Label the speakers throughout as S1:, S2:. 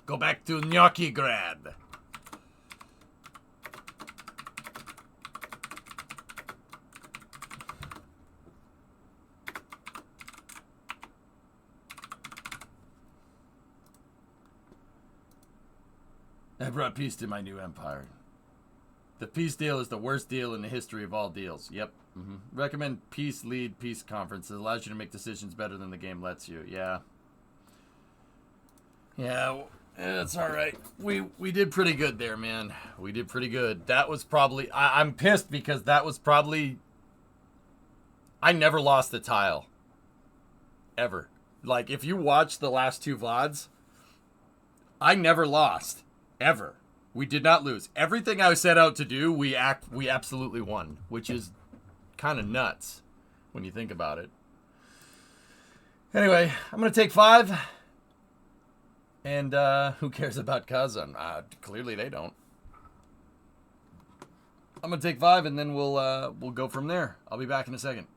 S1: Go back to Gnocchi Grad. I brought peace to my new empire. The peace deal is the worst deal in the history of all deals. Yep. Recommend peace lead peace conference. It allows you to make decisions better than the game lets you. Yeah. Yeah, it's all right. We did pretty good there, man. We did pretty good. That was probably... I'm pissed because that was probably... I never lost a tile. Ever. Like, if you watch the last two VODs, I never lost. Ever. We did not lose. Everything I set out to do, we absolutely won, which is kind of nuts when you think about it. Anyway, I'm going to take 5. And who cares about Kazan? Clearly they don't. I'm going to take 5 and then we'll go from there. I'll be back in a second.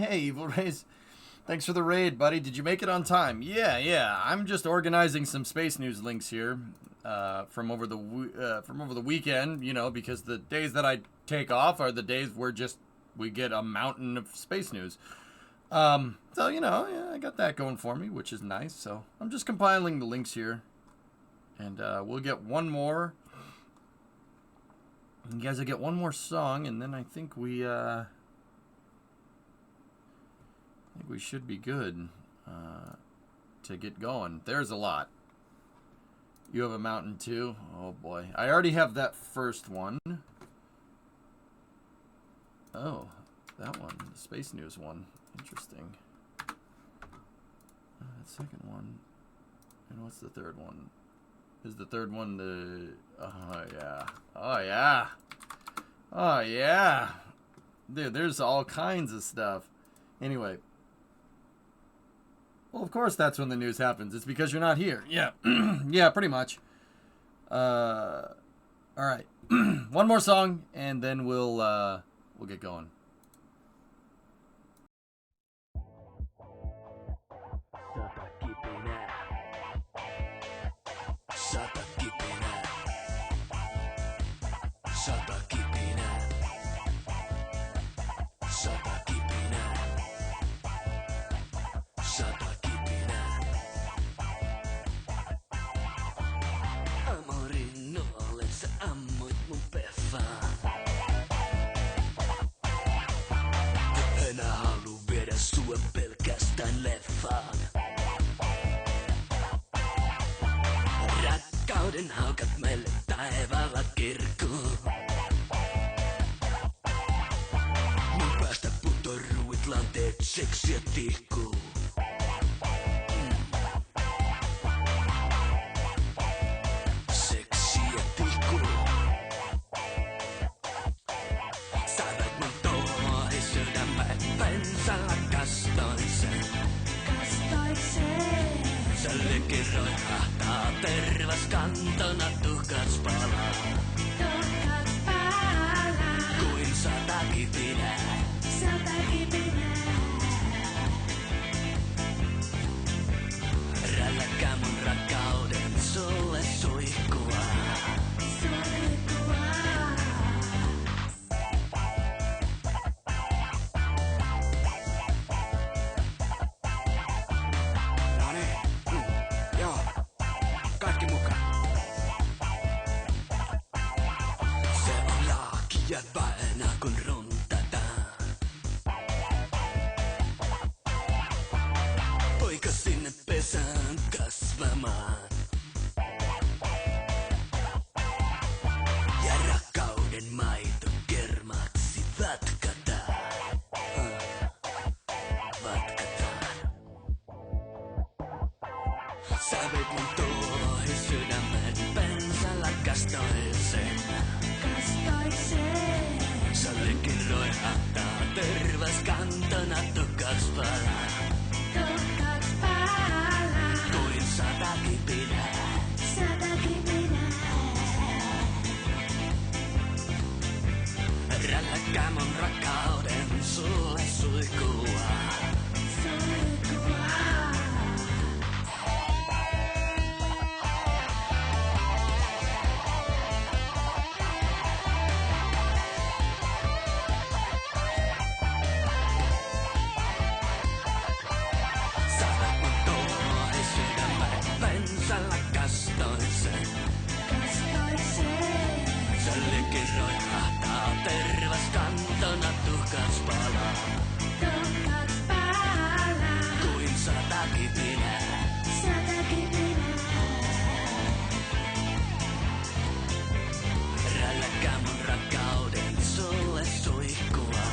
S1: Hey, Evil Rays. Thanks for the raid, buddy. Did you make it on time? Yeah. I'm just organizing some space news links here from over the weekend. You know, because the days that I take off are the days where we get a mountain of space news. So you know, yeah, I got that going for me, which is nice. So I'm just compiling the links here, and we'll get one more. You guys will get one more song, and then I think we should be good to get going. There's a lot. You have a mountain too? Oh boy. I already have that first one. Oh, that one. The space news one. Interesting. That second one. And what's the third one? Is the third one the... Oh, yeah. Oh, yeah. Oh, yeah. Dude, there's all kinds of stuff. Anyway. Well, of course that's when the news happens. It's because you're not here. Yeah. Yeah, pretty much. All right. One more song, and then we'll get going.
S2: Pelkästään leffaan. Rakkauden haukat meille taivaalla kirkkuu. Mun päästä putoruit lanteet, seksiä tihkuu. Seksiä tihkuu. Saivat mun touhi sydämään pensalla kastoisen. Sä likiroihahtaa tervas kantona tuhkats palaa. Kuin sata kipinää. Rälläkää mun rakkauden sulle suihkua. Jäbänä kun runtataan. Poika sinne pesään kasvamaan. Ja rakkauden maito kermaksi vatkataan. Vatkataan. Sä veit mun tuohi sydämen pensalla kastoisen. Sä likiroihahtaa tervas kantona tuhkats palaa. Kuin sata kipinää. Rälläkää mun rakkauden sulle suihkua. Tervas kantona tuhkats palaa. Kuin sata kipinää. Rälläkää mun rakkauden sulle suihkua.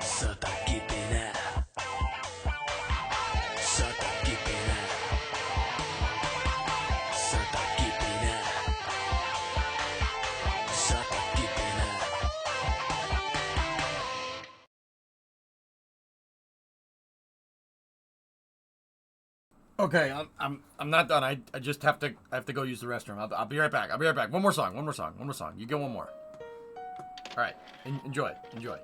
S2: Sata kipinää. Sata kipinää. Sata kipinää. Sata kipinää.
S1: Okay, I'm not done. I just have to go use the restroom. I'll be right back. One more song. You get one more. All All right, enjoy, enjoy.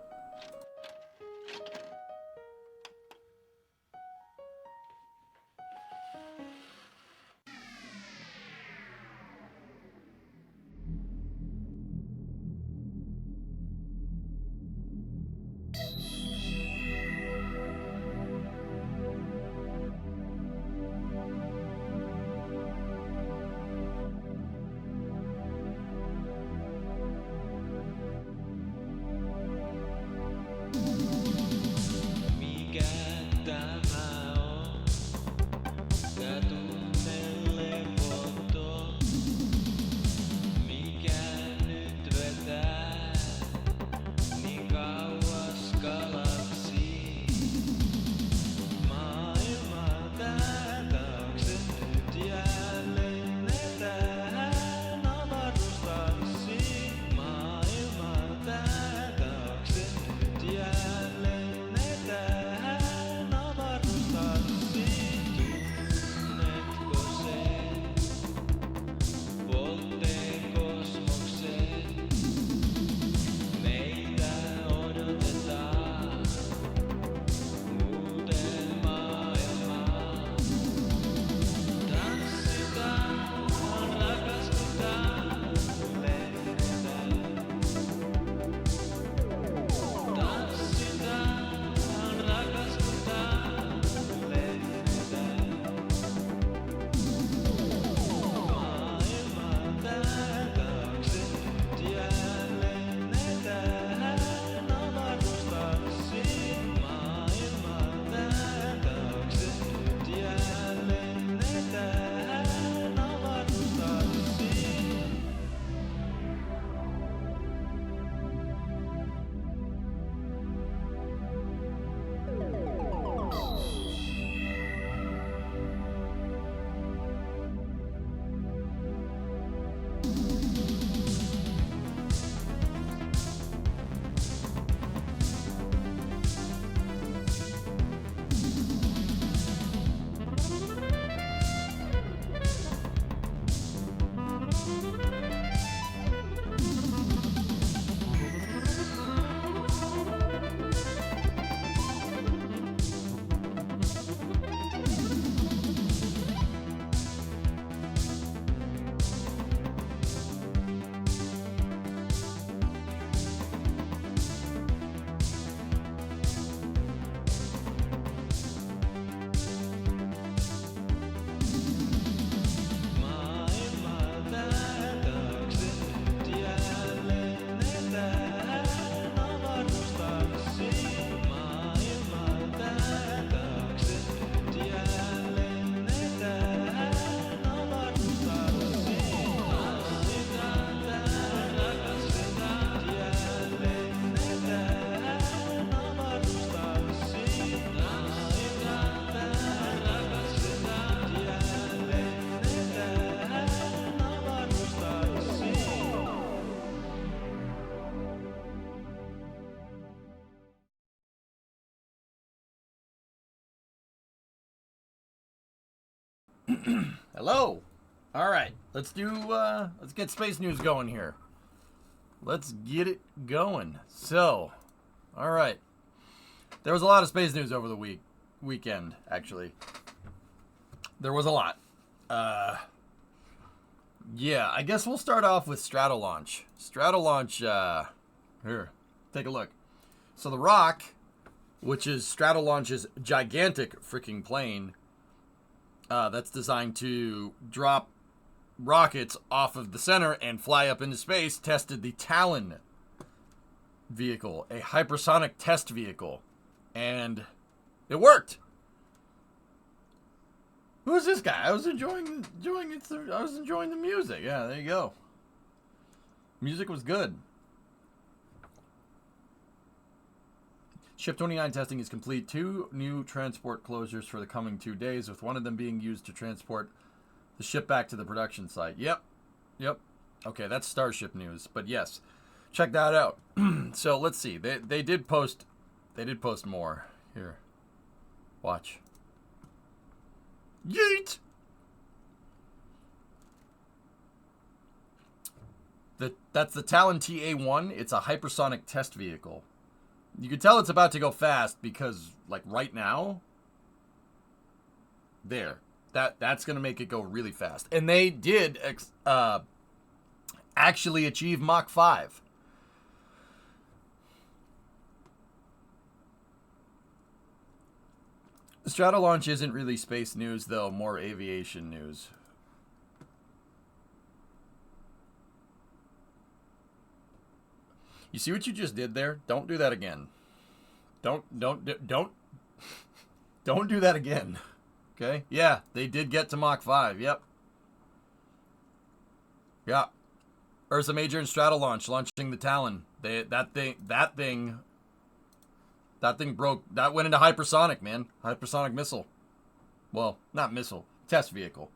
S2: Mikä tämä on? Tää tunne levoton. Mikä nyt vetää niin kauas galaksiin? Maailmalta taakse nyt jälleen tähän avaruustanssiin. Maailmalta taakse nyt jälleen tähän avaruustanssiin. Tunnetko sen? Voltteen kosmokseen. Meitä odotetaan uuteen maailmaan. Tanssitaan, rakastutaan, lennetään. Tanssitaan, rakastutaan, lennetään. Maailmalta taakse nyt jälleen tähän avaruustanssiin. Maailmalta taakse nyt jälleen tähän avaruustanssiin. Maailmalta taakse nyt jälleen tähän avaruustanssiin. Maailmalta taakse nyt jälleen tähän avaruustanssiin. Tanssitaan, rakastetaan jälleen tähän avaruustanssiin. Tanssitaan, rakastetaan jälleen tähän avaruustanssiin.
S1: Hello. All right, let's get space news going here. Let's get it going. So, all right. There was a lot of space news over the weekend, actually. There was a lot. Yeah, I guess we'll start off with Stratolaunch. Stratolaunch, here, take a look. So the Rock, which is Stratolaunch's gigantic freaking plane, that's designed to drop rockets off of the center and fly up into space, tested the Talon vehicle, a hypersonic test vehicle, and it worked. Who's this guy? I was enjoying the music. Yeah, there you go. Music was good. Ship 29 testing is complete. 2 new transport closures for the coming 2 days, with one of them being used to transport the ship back to the production site. Yep. Okay, that's Starship news. But yes, check that out. So let's see. They did post more. Here. Watch. Yeet! That's the Talon TA-1. It's a hypersonic test vehicle. You can tell it's about to go fast because, like, right now, there. That's going to make it go really fast. And they did actually achieve Mach 5. Stratolaunch isn't really space news, though. More aviation news. You see what you just did there? Don't do that again. Don't do that again. Okay? Yeah, they did get to Mach 5. Yep. Yeah. Ursa Major and Stratolaunch launching the Talon. That thing broke. That went into hypersonic, man. Hypersonic missile. Well, not missile. Test vehicle.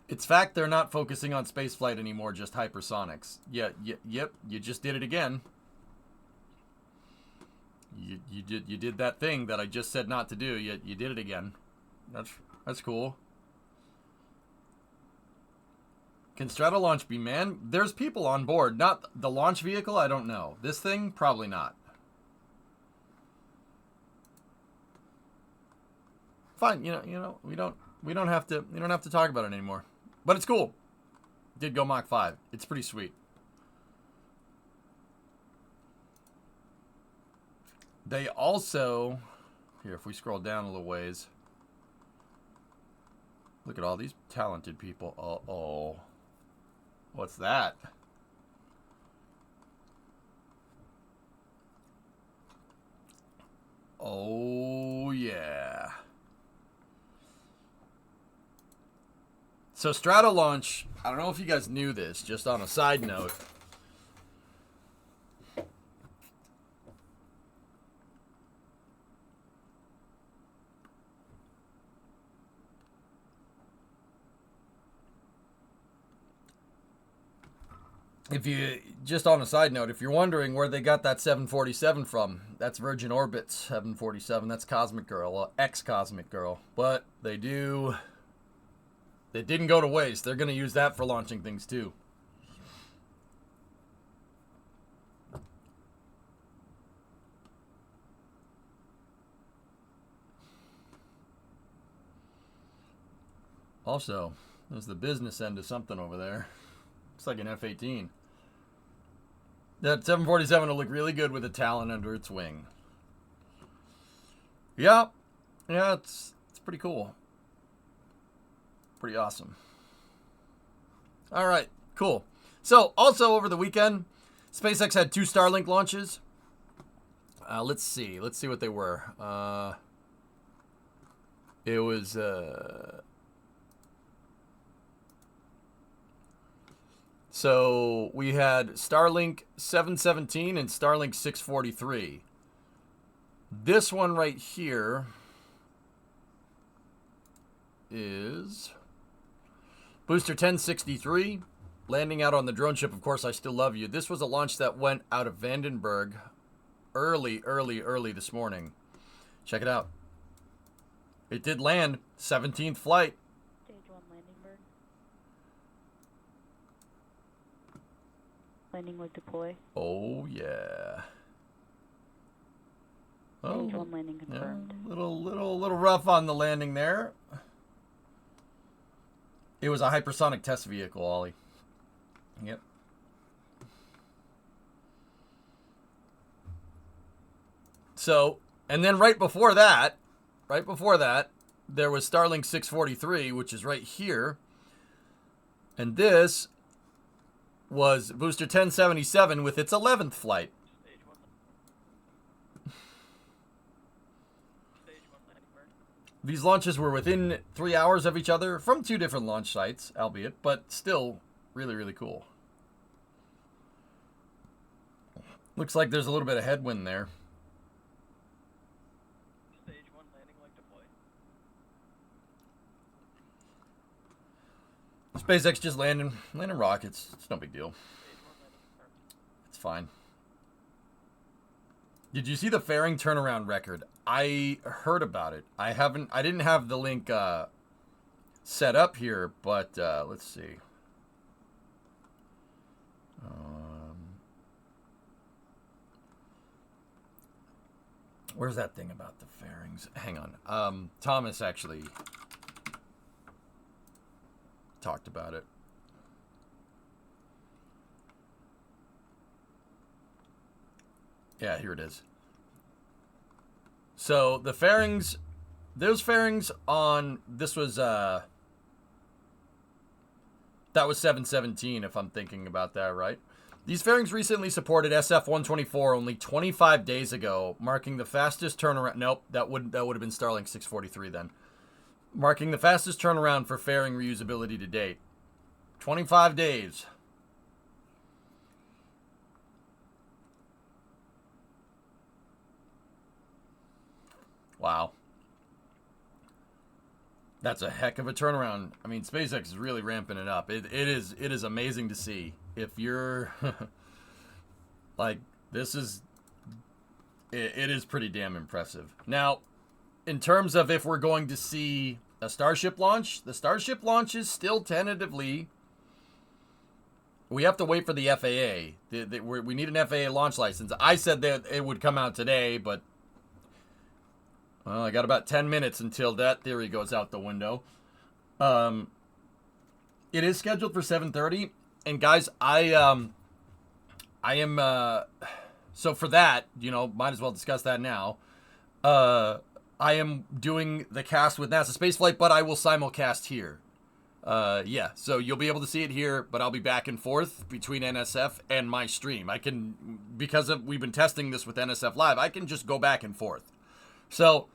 S1: It's fact they're not focusing on spaceflight anymore, just hypersonics. Yep, you just did it again. You did that thing that I just said not to do. You did it again. That's cool. Can Stratolaunch be manned? There's people on board. Not the launch vehicle, I don't know. This thing, probably not. Fine, you know, we don't have to talk about it anymore. But it's cool. Did go Mach 5. It's pretty sweet. They also, here, if we scroll down a little ways, look at all these talented people. Uh-oh. What's that? Oh, yeah. So Stratolaunch, I don't know if you guys knew this, just on a side note. If you're wondering where they got that 747 from, that's Virgin Orbit's 747. That's Cosmic Girl, ex-Cosmic Girl. But they didn't go to waste. They're going to use that for launching things too. Also, there's the business end of something over there. Looks like an F-18. That 747 will look really good with a Talon under its wing. Yeah, it's pretty cool. Pretty awesome. All right, cool. So, also over the weekend, SpaceX had 2 Starlink launches. Let's see what they were. It was so we had Starlink 717 and Starlink 643. This one right here is Booster 1063, landing out on the drone ship, Of Course I Still Love You. This was a launch that went out of Vandenberg early this morning. Check it out. It did land, 17th flight.
S3: Stage 1 landing bird. Landing with deploy.
S1: Oh, yeah.
S3: Stage 1 landing confirmed.
S1: Yeah, little rough on the landing there. It was a hypersonic test vehicle, Ollie. Yep. So, and then right before that, there was Starlink 643, which is right here. And this was Booster 1077 with its 11th flight. These launches were within 3 hours of each other from 2 different launch sites, albeit, but still really cool. Looks like there's a little bit of headwind there.
S4: Stage 1 landing like deploy.
S1: SpaceX just landing rockets. It's no big deal. It's fine. Did you see the fairing turnaround record? I heard about it. I didn't have the link set up here, but let's see. Where's that thing about the fairings? Hang on. Thomas actually talked about it. Yeah, here it is. So the fairings, those fairings on, this was, that was 717 if I'm thinking about that right. These fairings recently supported SF-124 only 25 days ago, marking the fastest turnaround. Nope, that would have been Starlink 643 then. Marking the fastest turnaround for fairing reusability to date. 25 days. Wow. That's a heck of a turnaround. I mean, SpaceX is really ramping it up. It is amazing to see. If you're like, this is, it is pretty damn impressive. Now, in terms of if we're going to see a Starship launch, the Starship launch is still tentatively, we have to wait for the FAA. We need an FAA launch license. I said that it would come out today, but well, I got about 10 minutes until that theory goes out the window. It is scheduled for 7:30. And guys, I am, so for that, you know, might as well discuss that now. I am doing the cast with NASA Spaceflight, but I will simulcast here. Yeah, so you'll be able to see it here, but I'll be back and forth between NSF and my stream. I can, because we've been testing this with NSF Live, I can just go back and forth. So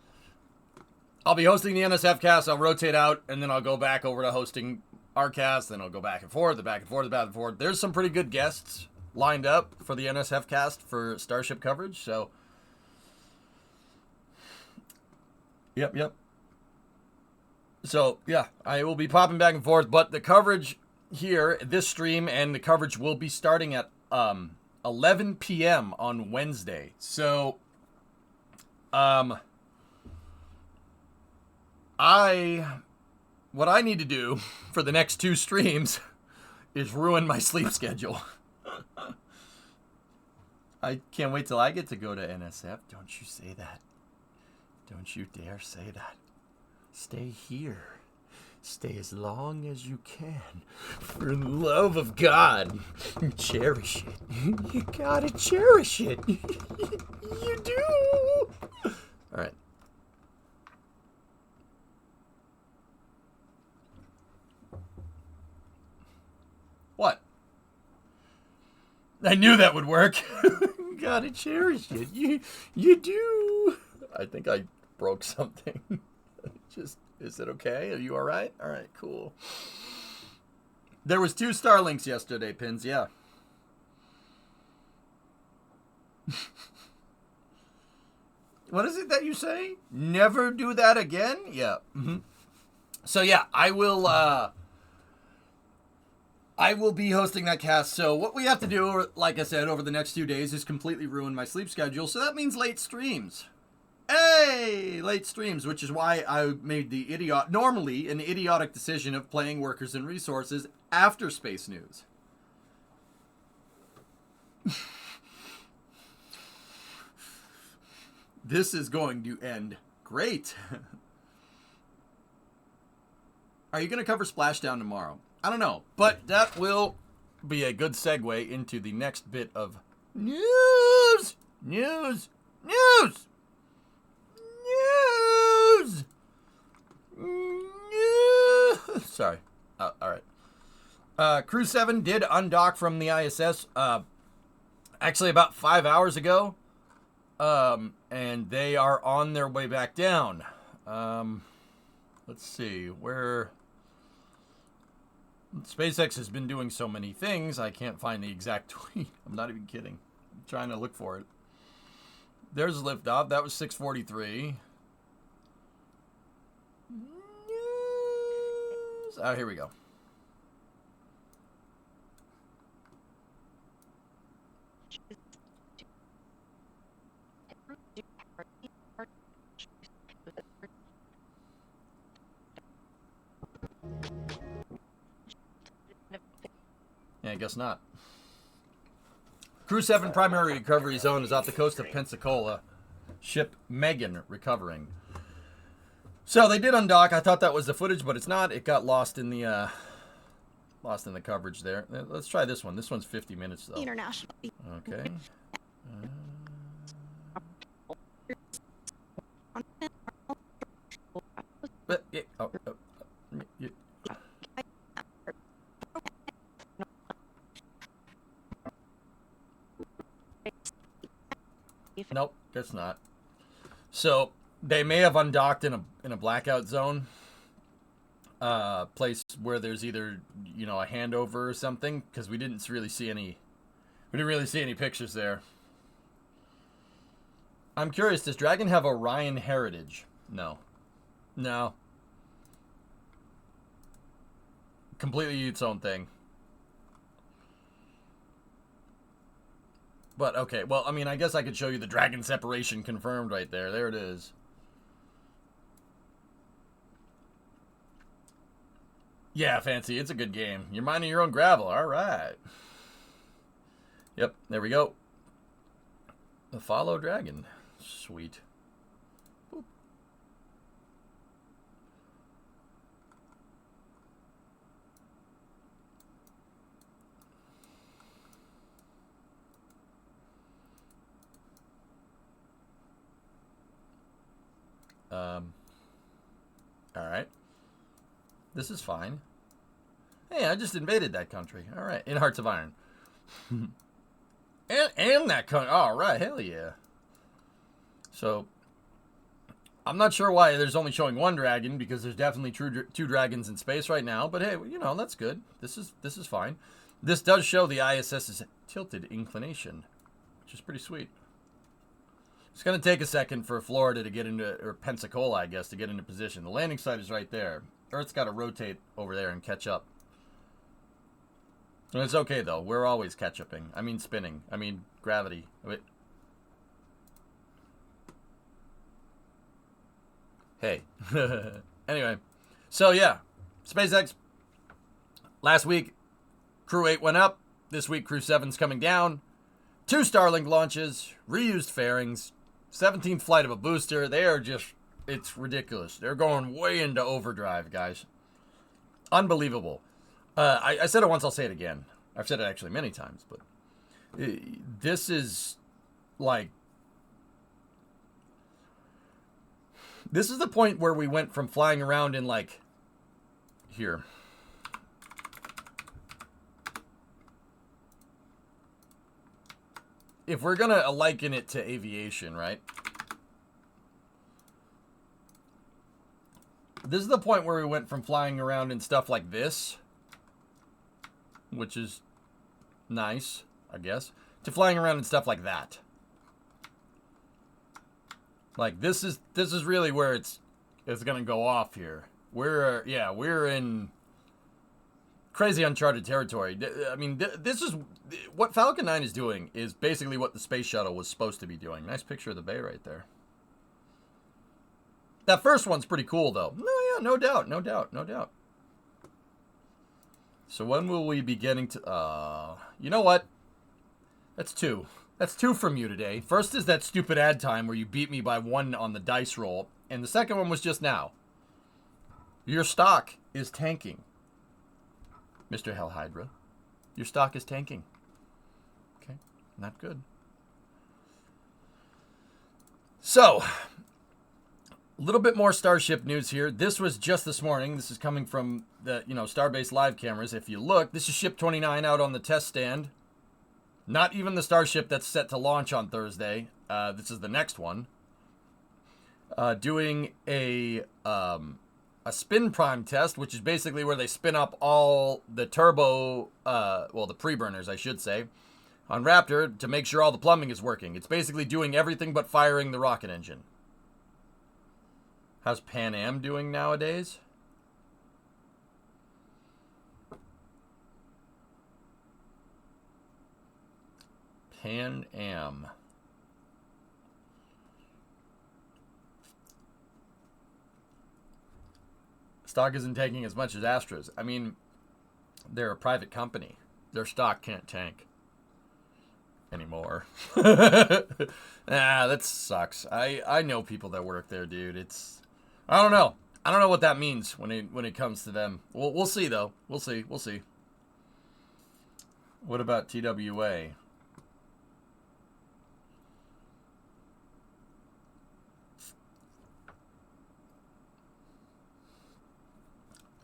S1: I'll be hosting the NSF cast, I'll rotate out, and then I'll go back over to hosting our cast, then I'll go back and forth, the back and forth, the back and forth. There's some pretty good guests lined up for the NSF cast for Starship coverage, so yep. So, yeah, I will be popping back and forth, but the coverage here, this stream, and the coverage will be starting at 11 p.m. on Wednesday. So, what I need to do for the next 2 streams is ruin my sleep schedule. I can't wait till I get to go to NSF. Don't you say that. Don't you dare say that. Stay here. Stay as long as you can. For the love of God. Cherish it. You gotta cherish it. You do. All right. What? I knew that would work. Gotta cherish it. You do. I think I broke something. Just, is it okay? Are you all right? All right, cool. There was 2 Starlinks yesterday, Pins. Yeah. What is it that you say? Never do that again? Yeah. Mm-hmm. So yeah, I will be hosting that cast. So what we have to do, like I said, over the next 2 days is completely ruin my sleep schedule. So that means late streams. Hey, late streams, which is why I made the normally an idiotic decision of playing Workers and Resources after Space News. This is going to end great. Are you going to cover Splashdown tomorrow? I don't know, but that will be a good segue into the next bit of news. Sorry. All right. Crew 7 did undock from the ISS actually about 5 hours ago. And they are on their way back down. Let's see. Where SpaceX has been doing so many things, I can't find the exact tweet. I'm not even kidding. I'm trying to look for it. There's liftoff. That was 6:43. Oh, here we go. I guess not. Crew 7 primary recovery zone is off the coast of Pensacola. Ship Megan recovering. So they did undock. I thought that was the footage, but it's not. It got lost in the coverage there. Let's try this one. This one's 50 minutes though.
S5: International.
S1: Okay. But yeah, yeah. Nope, that's not. So they may have undocked in a blackout zone, place where there's either a handover or something, because we didn't really see any pictures there. I'm curious, does Dragon have Orion heritage? No. Completely its own thing. But, okay, well, I mean, I guess I could show you the Dragon separation confirmed right there. There it is. Yeah, Fancy, it's a good game. You're minding your own gravel. All right. Yep, there we go. The Follow Dragon. Sweet. Boop. All right. This is fine. Hey, I just invaded that country. All right, in Hearts of Iron. and that country. All right, hell yeah. So, I'm not sure why there's only showing one dragon, because there's definitely two dragons in space right now. But hey, that's good. This is fine. This does show the ISS's tilted inclination, which is pretty sweet. It's going to take a second for Florida to get into, or Pensacola, I guess, to get into position. The landing site is right there. Earth's got to rotate over there and catch up. And it's okay, though. We're always catch-upping. I mean spinning. I mean gravity. Wait. Hey. Anyway. So, yeah. SpaceX. Last week, Crew 8 went up. This week, Crew 7's coming down. 2 Starlink launches. Reused fairings. 17th flight of a booster. They are just... It's ridiculous. They're going way into overdrive, guys. Unbelievable. I said it once, I'll say it again. I've said it actually many times, but this is like... This is the point where we went from flying around in like... Here. If we're going to liken it to aviation, right? This is the point where we went from flying around in stuff like this, which is nice, I guess, to flying around in stuff like that. Like this is really where it's going to go off here. We're in crazy uncharted territory. I mean, this is what Falcon 9 is doing is basically what the space shuttle was supposed to be doing. Nice picture of the bay right there. That first one's pretty cool, though. No, yeah, no doubt. So when will we be getting to... you know what? That's 2. That's 2 from you today. First is that stupid ad time where you beat me by 1 on the dice roll. And the second one was just now. Your stock is tanking. Mr. Hell Hydra. Your stock is tanking. Okay, not good. So... A little bit more Starship news here. This was just this morning. This is coming from the, Starbase live cameras. If you look, this is Ship 29 out on the test stand. Not even the Starship that's set to launch on Thursday. This is the next one. Doing a spin prime test, which is basically where they spin up all the turbo, the pre-burners, I should say, on Raptor to make sure all the plumbing is working. It's basically doing everything but firing the rocket engine. How's Pan Am doing nowadays? Pan Am. Stock isn't taking as much as Astra's. I mean, they're a private company. Their stock can't tank anymore. That sucks. I know people that work there, dude. I don't know. I don't know what that means when it comes to them. We'll see though. We'll see. What about TWA?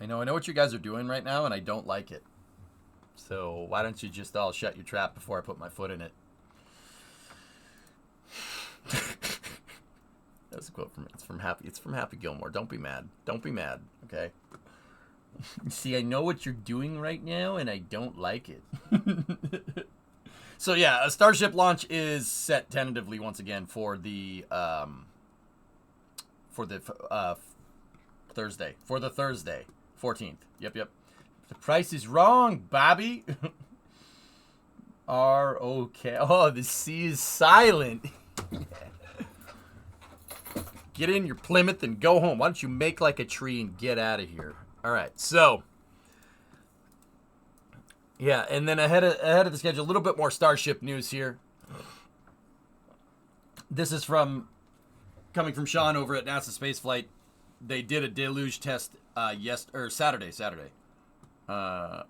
S1: I know what you guys are doing right now, and I don't like it. So why don't you just all shut your trap before I put my foot in it? That's a quote from Happy. It's from Happy Gilmore. Don't be mad. Don't be mad. Okay. See, I know what you're doing right now, and I don't like it. So yeah, a Starship launch is set tentatively once again for the Thursday. For the Thursday, 14th. Yep. The price is wrong, Bobby. R-O-K. Oh, the C is silent. Get in your Plymouth and go home. Why don't you make like a tree and get out of here? All right, so yeah, and then ahead of the schedule, a little bit more Starship news here. This is coming from Sean over at NASA Spaceflight. They did a deluge test Saturday. Or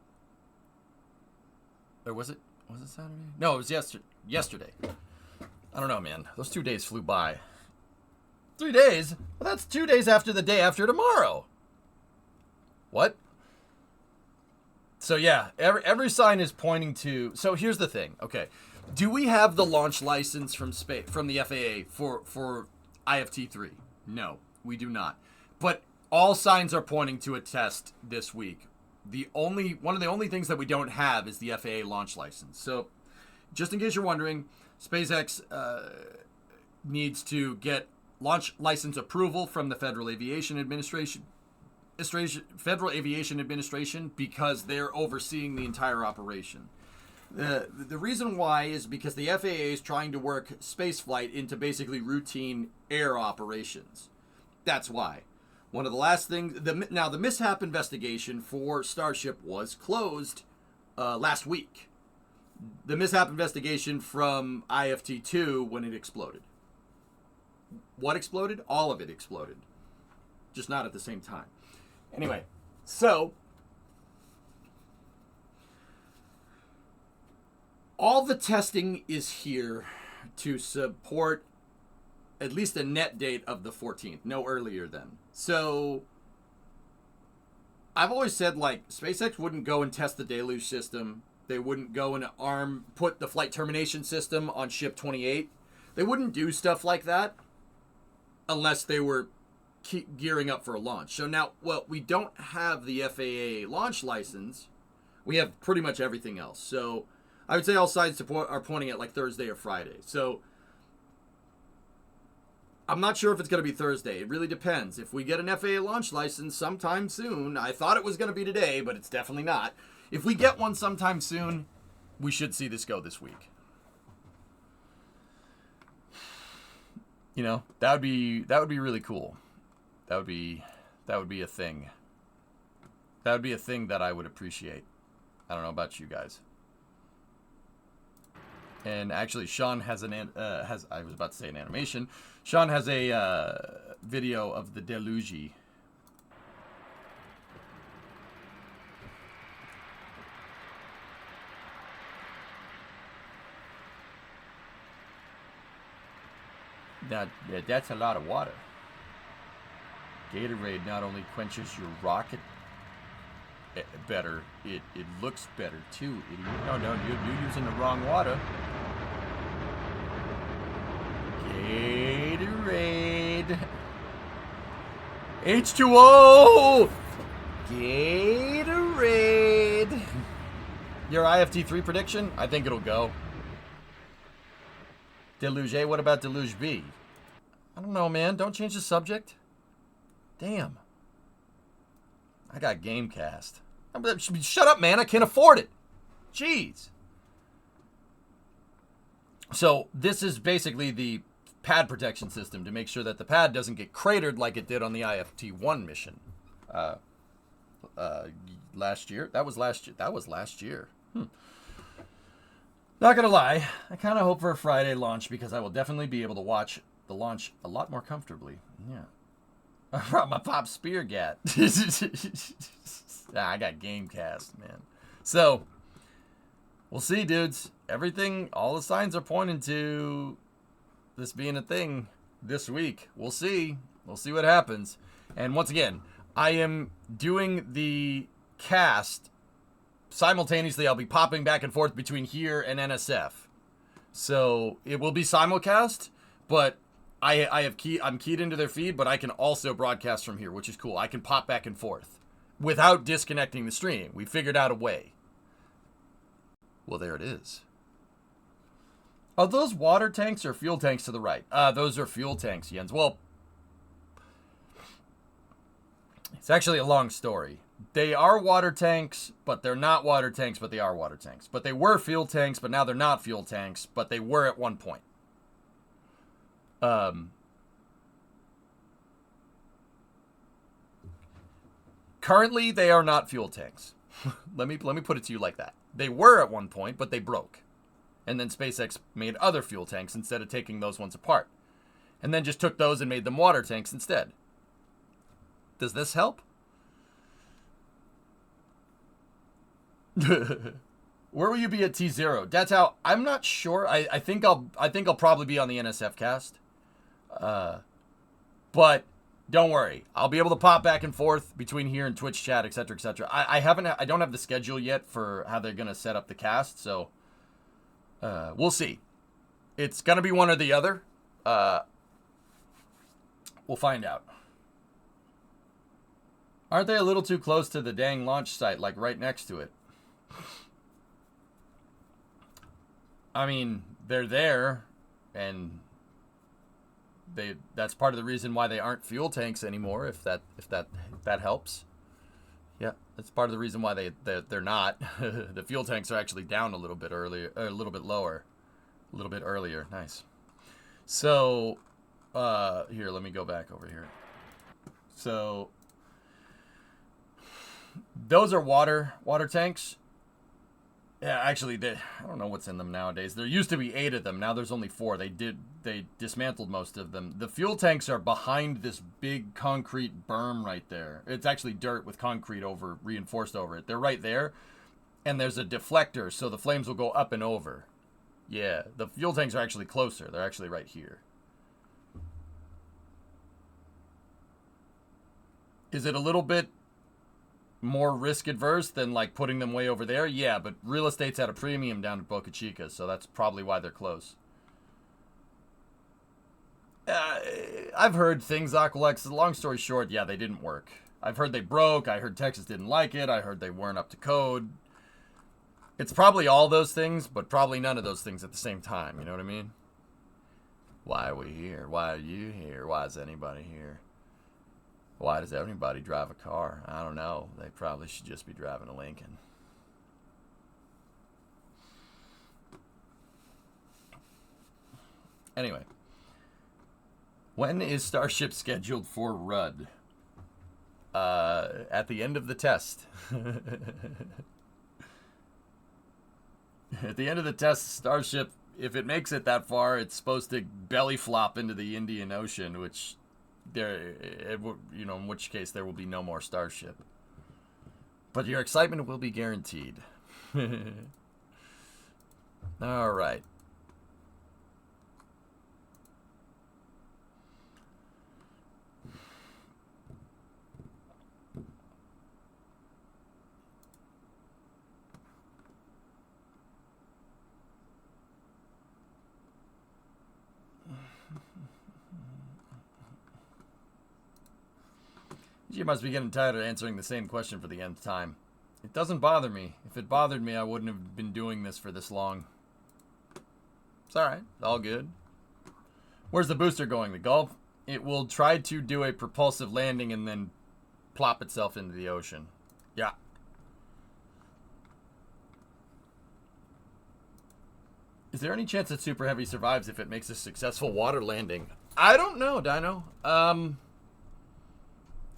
S1: was it Saturday? No, it was yesterday. I don't know, man. Those 2 days flew by. 3 days? Well, that's 2 days after the day after tomorrow. What? So yeah, every sign is pointing to. So here's the thing. Okay, do we have the launch license from the FAA for IFT3? No, we do not. But all signs are pointing to a test this week. One of the only things that we don't have is the FAA launch license. So, just in case you're wondering, SpaceX needs to get launch license approval from the Federal Aviation Administration, because they're overseeing the entire operation. The reason why is because the FAA is trying to work spaceflight into basically routine air operations. That's why. One of the last things, the mishap investigation for Starship was closed last week. The mishap investigation from IFT2 when it exploded. What exploded? All of it exploded. Just not at the same time. Anyway, so all the testing is here to support at least a net date of the 14th, no earlier than. So I've always said, like, SpaceX wouldn't go and test the deluge system. They wouldn't go and put the flight termination system on ship 28. They wouldn't do stuff like that unless they were gearing up for a launch. So now, well, we don't have the FAA launch license. We have pretty much everything else. So I would say all sides are pointing at like Thursday or Friday. So I'm not sure if it's going to be Thursday. It really depends. If we get an FAA launch license sometime soon, I thought it was going to be today, but it's definitely not. If we get one sometime soon, we should see this go this week. You know, that would be really cool. That would be a thing. That would be a thing that I would appreciate. I don't know about you guys. And actually, Sean has I was about to say an animation. Sean has a video of the deluge. That's a lot of water. Gatorade not only quenches your rocket better, it looks better too, idiot. No, you're using the wrong water. Gatorade. H2O. Gatorade. Your IFT3 prediction? I think it'll go. Deluge A, what about Deluge B? I don't know, man. Don't change the subject. Damn. I got Gamecast. Shut up, man. I can't afford it. Jeez. So this is basically the pad protection system to make sure that the pad doesn't get cratered like it did on the IFT-1 mission last year. That was last year. Not gonna lie, I kind of hope for a Friday launch because I will definitely be able to watch the launch a lot more comfortably. Yeah. I brought my Pop Spear Gat. I got Gamecast, man. So, we'll see, dudes. Everything, all the signs are pointing to this being a thing this week. We'll see. We'll see what happens. And once again, I am doing the cast simultaneously. I'll be popping back and forth between here and NSF. So it will be simulcast, but I'm keyed into their feed, but I can also broadcast from here, which is cool. I can pop back and forth without disconnecting the stream. We figured out a way. Well, there it is. Are those water tanks or fuel tanks to the right? Those are fuel tanks, Jens. Well, it's actually a long story. They are water tanks, but they're not water tanks, but they are water tanks. But they were fuel tanks, but now they're not fuel tanks, but they were at one point. Currently, they are not fuel tanks. let me put it to you like that. They were at one point, but they broke. And then SpaceX made other fuel tanks instead of taking those ones apart. And then just took those and made them water tanks instead. Does this help? Where will you be at T0? That's how I'm not sure. I think I'll probably be on the NSF cast. But don't worry. I'll be able to pop back and forth between here and Twitch chat, etc., etc. I don't have the schedule yet for how they're gonna set up the cast, so we'll see. It's gonna be one or the other. We'll find out. Aren't they a little too close to the dang launch site, like right next to it? I mean, they're there, and that's part of the reason why they aren't fuel tanks anymore, if that helps. Yeah, that's part of the reason why they're not. The fuel tanks are actually down a little bit earlier, or a little bit lower, a little bit earlier. Nice. So, here, let me go back over here. So, those are water tanks. Yeah, actually, I don't know what's in them nowadays. There used to be 8 of them. Now there's only 4. They dismantled most of them. The fuel tanks are behind this big concrete berm right there. It's actually dirt with concrete reinforced over it. They're right there, and there's a deflector, so the flames will go up and over. Yeah, the fuel tanks are actually closer. They're actually right here. Is it a little bit more risk adverse than like putting them way over there? Yeah, but real estate's at a premium down at Boca Chica, so that's probably why they're close. I've heard things, Aqualex. Long story short, yeah, they didn't work. I've heard they broke. I heard Texas didn't like it. I heard they weren't up to code. It's probably all those things, but probably none of those things at the same time. You know what I mean? Why are we here? Why are you here? Why is anybody here? Why does everybody drive a car? I don't know. They probably should just be driving a Lincoln. Anyway. When is Starship scheduled for Rudd? At the end of the test. At the end of the test, Starship, if it makes it that far, it's supposed to belly flop into the Indian Ocean, which... in which case there will be no more Starship. But your excitement will be guaranteed. All right. You must be getting tired of answering the same question for the nth time. It doesn't bother me. If it bothered me, I wouldn't have been doing this for this long. It's alright. All good. Where's the booster going? The Gulf? It will try to do a propulsive landing and then plop itself into the ocean. Yeah. Is there any chance that Super Heavy survives if it makes a successful water landing? I don't know, Dino.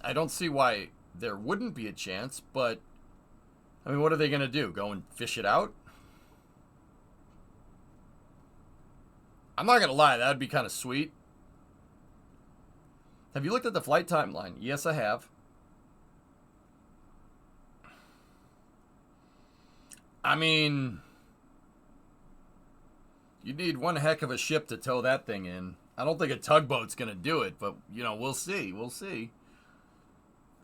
S1: I don't see why there wouldn't be a chance, but I mean, what are they going to do? Go and fish it out? I'm not gonna lie, that would be kind of sweet. Have you looked at the flight timeline? Yes, I have. I mean, you need one heck of a ship to tow that thing in. I don't think a tugboat's gonna do it, but you know, we'll see. We'll see.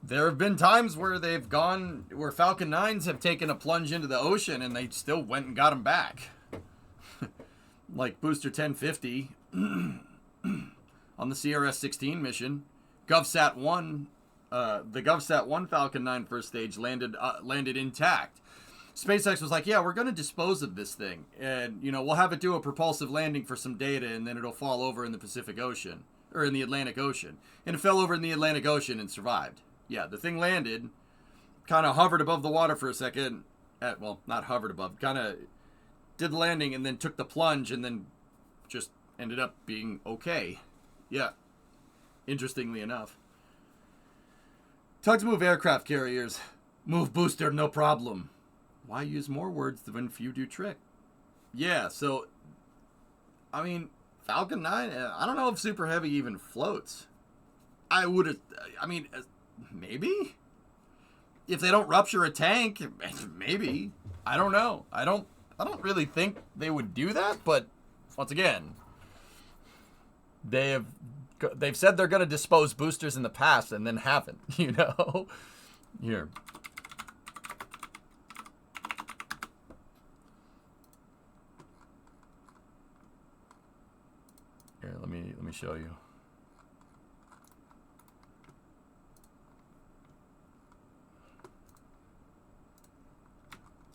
S1: There have been times where they've gone, where Falcon 9s have taken a plunge into the ocean and they still went and got them back. Like Booster 1050 on the CRS-16 mission. GovSat-1, the GovSat-1 Falcon 9 first stage landed intact. SpaceX was like, yeah, we're going to dispose of this thing. And, you know, we'll have it do a propulsive landing for some data and then it'll fall over in the Pacific Ocean. Or in the Atlantic Ocean. And it fell over in the Atlantic Ocean and survived. Yeah, the thing landed, kind of hovered above the water for a second. Well, not hovered above, kind of did the landing and then took the plunge and then just ended up being okay. Yeah, interestingly enough. Tugs move aircraft carriers. Move booster, no problem. Why use more words when few do trick? Yeah, so, I mean, Falcon 9, I don't know if Super Heavy even floats. Maybe? If they don't rupture a tank, maybe. I don't know. I don't really think they would do that, but once again, they've said they're going to dispose boosters in the past and then haven't, you know? Here. Here, let me show you.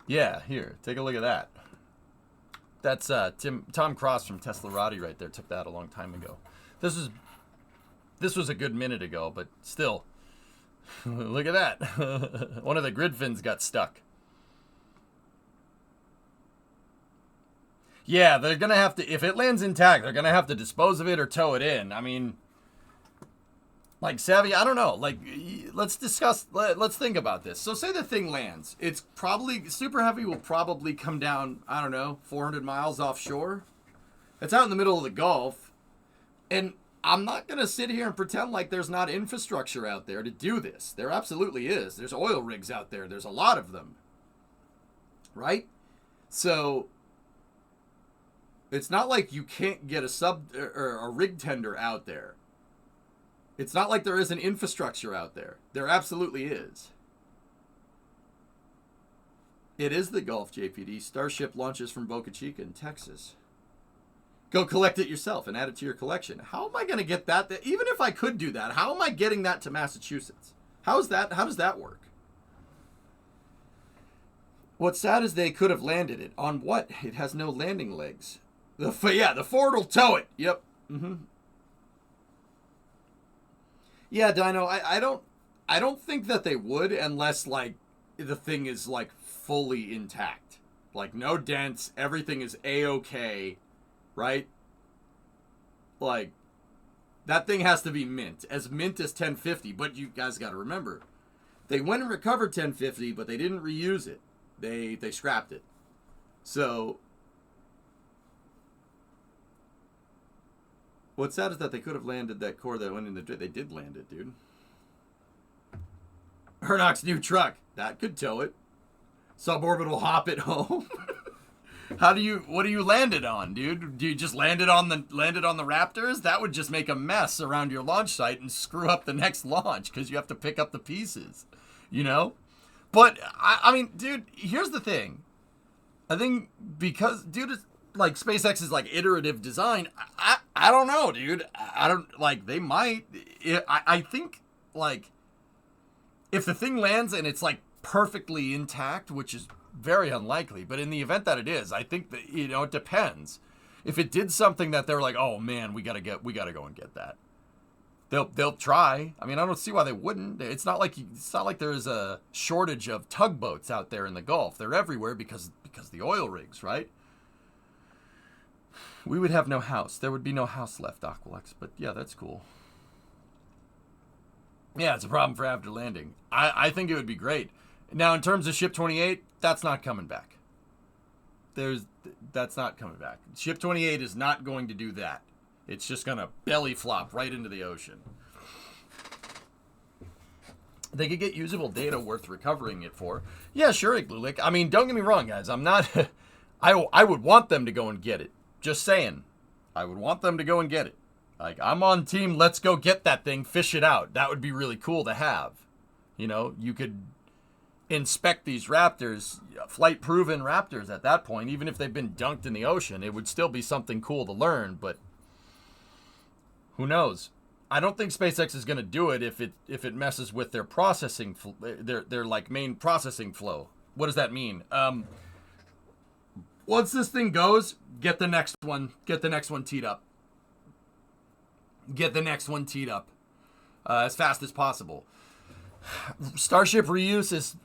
S1: Yeah, here, take a look at that. That's Tom Cross from Teslarati right there. Took that a long time ago. This was a good minute ago, but still, look at that. One of the grid fins got stuck. Yeah, they're gonna have to. If it lands intact, they're gonna have to dispose of it or tow it in. I mean, like, Savvy, I don't know. Like, let's think about this. So say the thing lands. It's probably, Super Heavy will probably come down, I don't know, 400 miles offshore. It's out in the middle of the Gulf. And I'm not going to sit here and pretend like there's not infrastructure out there to do this. There absolutely is. There's oil rigs out there. There's a lot of them. Right? So, it's not like you can't get a sub or a rig tender out there. It's not like there isn't infrastructure out there. There absolutely is. It is the Gulf, JPD. Starship launches from Boca Chica in Texas. Go collect it yourself and add it to your collection. How am I going to get that? Even if I could do that, how am I getting that to Massachusetts? How does that work? What's sad is they could have landed it. On what? It has no landing legs. The Ford will tow it. Yep. Mm-hmm. Yeah, Dino, I don't think that they would unless, like, the thing is, like, fully intact. Like, no dents, everything is A-okay, right? Like, that thing has to be mint. As mint as 1050, but you guys got to remember, they went and recovered 1050, but they didn't reuse it. They scrapped it. So, what's sad is that they could have landed that core that went in the... They did land it, dude. Hernock's new truck. That could tow it. Suborbital hop it home. What do you land it on, dude? Do you just land it on the Raptors? That would just make a mess around your launch site and screw up the next launch because you have to pick up the pieces, you know? But, I mean, dude, here's the thing. I think because, dude, it's like SpaceX is like iterative design. I don't know, dude. I don't, like, they might. I think, like, if the thing lands and it's, like, perfectly intact, which is very unlikely, but in the event that it is, I think that, you know, it depends. If it did something that they're like, oh man, we gotta go and get that, they'll try. I mean, I don't see why they wouldn't. It's not like there's a shortage of tugboats out there in the Gulf. They're everywhere because the oil rigs, right? We would have no house. There would be no house left, Aqualex. But yeah, that's cool. Yeah, it's a problem for after landing. I think it would be great. Now, in terms of Ship 28, that's not coming back. That's not coming back. Ship 28 is not going to do that. It's just going to belly flop right into the ocean. They could get usable data worth recovering it for. Yeah, sure, Iglulik. I mean, don't get me wrong, guys. I'm not... I would want them to go and get it. Just saying. I would want them to go and get it. Like, I'm on team, let's go get that thing, fish it out. That would be really cool to have. You know, you could inspect these raptors, flight-proven raptors at that point. Even if they've been dunked in the ocean, it would still be something cool to learn, but who knows? I don't think SpaceX is going to do it if it messes with their processing, their like main processing flow. What does that mean? Once this thing goes, get the next one teed up. Get the next one teed up as fast as possible. Starship reuse is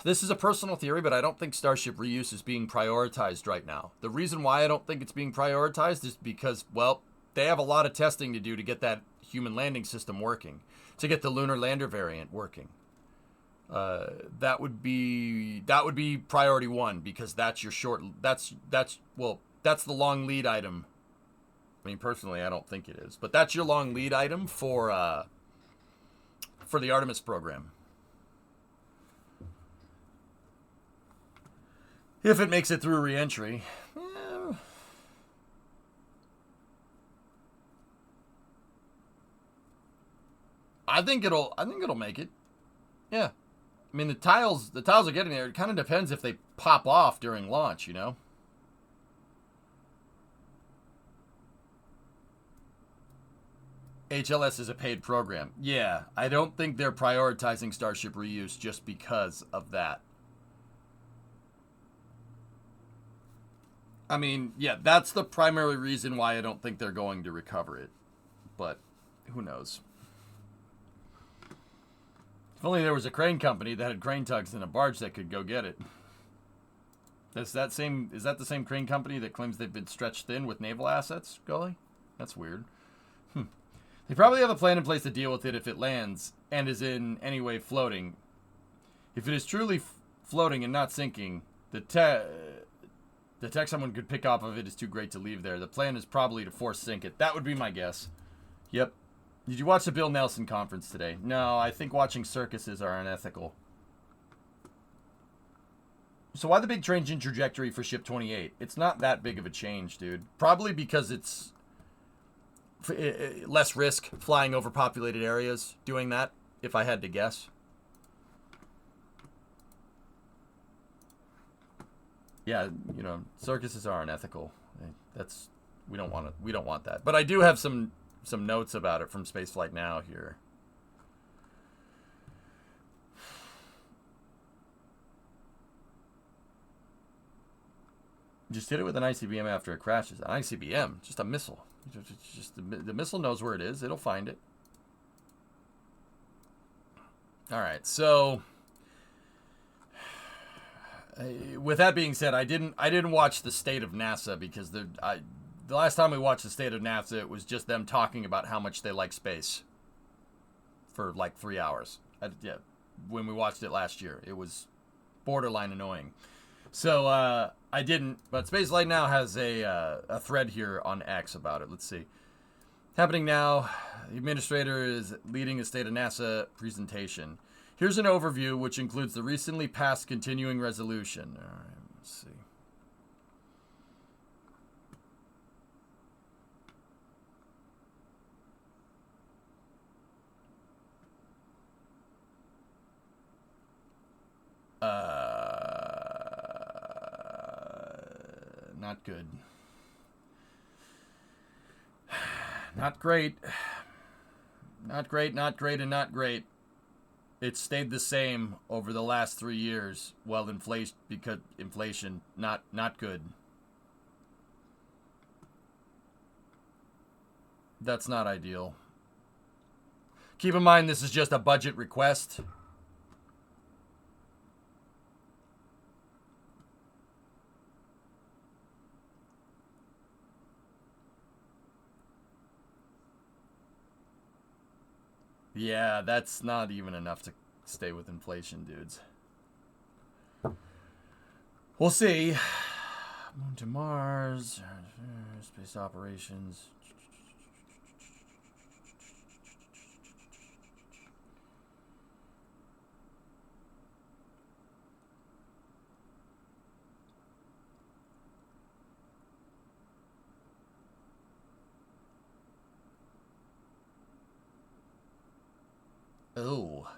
S1: this is a personal theory, but I don't think Starship reuse is being prioritized right now. The reason why I don't think it's being prioritized is because, well, they have a lot of testing to do to get that human landing system working, to get the lunar lander variant working. That would be priority one, because that's your short. That's the long lead item. I mean, personally, I don't think it is, but that's your long lead item for the Artemis program. If it makes it through reentry. I think it'll make it. Yeah. I mean, the tiles are getting there. It kind of depends if they pop off during launch, you know? HLS is a paid program. Yeah, I don't think they're prioritizing Starship reuse just because of that. I mean, yeah, that's the primary reason why I don't think they're going to recover it. But who knows? If only there was a crane company that had crane tugs and a barge that could go get it. Is that the same crane company that claims they've been stretched thin with naval assets, Gully? That's weird. They probably have a plan in place to deal with it if it lands and is in any way floating. If it is truly floating and not sinking, the tech someone could pick off of it is too great to leave there. The plan is probably to force sink it. That would be my guess. Yep. Did you watch the Bill Nelson conference today? No, I think watching circuses are unethical. So why the big change in trajectory for Ship 28? It's not that big of a change, dude. Probably because it's less risk flying over populated areas doing that, if I had to guess. Yeah, you know, circuses are unethical. We don't want that. But I do have some notes about it from Spaceflight Now here. Just hit it with an ICBM after it crashes. An ICBM, just a missile. Just the missile knows where it is. It'll find it. All right. So, with that being said, I didn't watch the state of NASA because the last time we watched the state of NASA, it was just them talking about how much they like space for like 3 hours. Yeah, when we watched it last year, it was borderline annoying. So I didn't, but Spaceflight Now has a thread here on X about it. Let's see. Happening now, the administrator is leading a State of NASA presentation. Here's an overview, which includes the recently passed continuing resolution. All right, let's see. Not good. Not great. Not great, not great, and not great. It's stayed the same over the last 3 years. Well, inflation, not good. That's not ideal. Keep in mind, this is just a budget request. Yeah, that's not even enough to stay with inflation, dudes. We'll see. Moon to Mars. Space operations. Oh.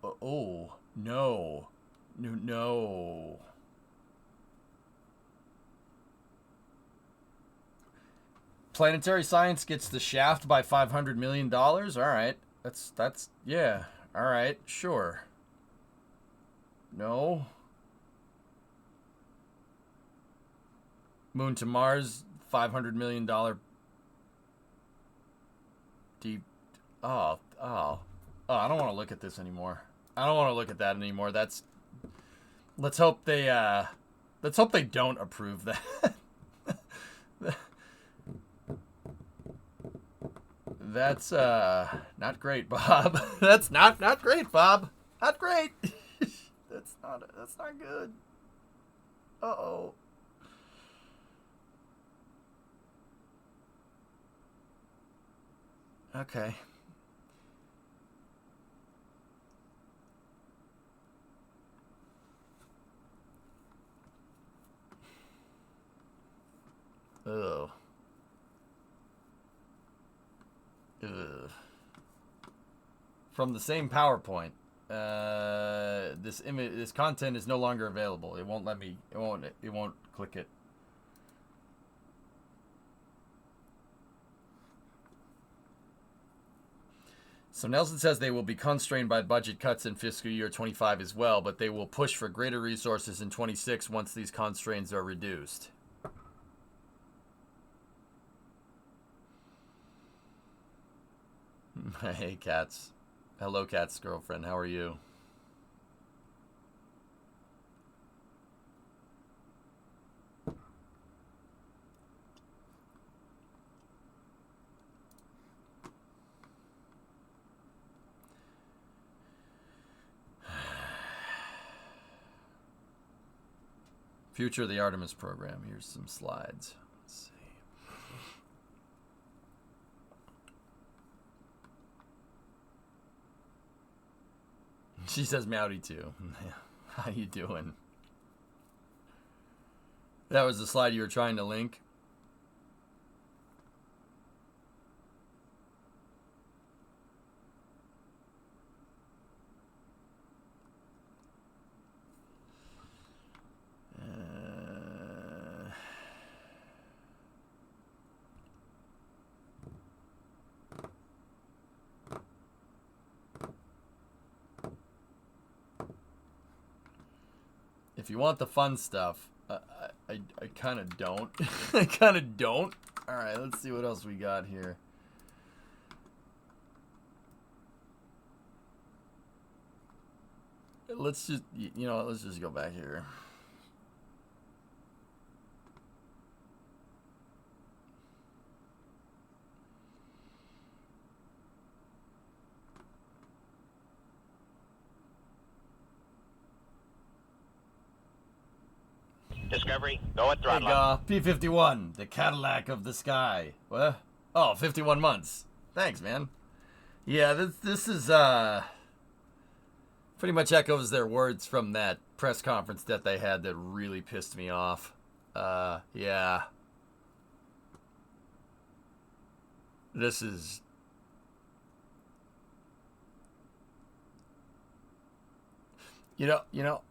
S1: Oh. No. No. No. Planetary Science gets the shaft by $500 million. All right. That's yeah. All right. Sure. No. Moon to Mars, $500 million deep. Oh. I don't want to look at this anymore. I don't want to look at that anymore. Let's hope they don't approve that. That's not great, Bob. That's not great, Bob. Not great. That's not good. Uh-oh. Okay. Ugh. Ugh. From the same PowerPoint. This content is no longer available. It won't let me. It won't click it. So Nelson says they will be constrained by budget cuts in fiscal year 25 as well, but they will push for greater resources in 26 once these constraints are reduced. Hey, Cats. Hello, Cat's girlfriend. How are you? Future of the Artemis program. Here's some slides. Let's see. She says Meowdy too. How you doing? That was the slide you were trying to link. If you want the fun stuff, I kind of don't. I kind of don't. All right, let's see what else we got here. Let's just, let's just go back here.
S5: Discovery, go at
S1: There you
S5: throttle.
S1: go. P-51, the Cadillac of the sky. What? Oh, 51 months. Thanks, man. Yeah, this is pretty much echoes their words from that press conference that they had that really pissed me off. Yeah. This is...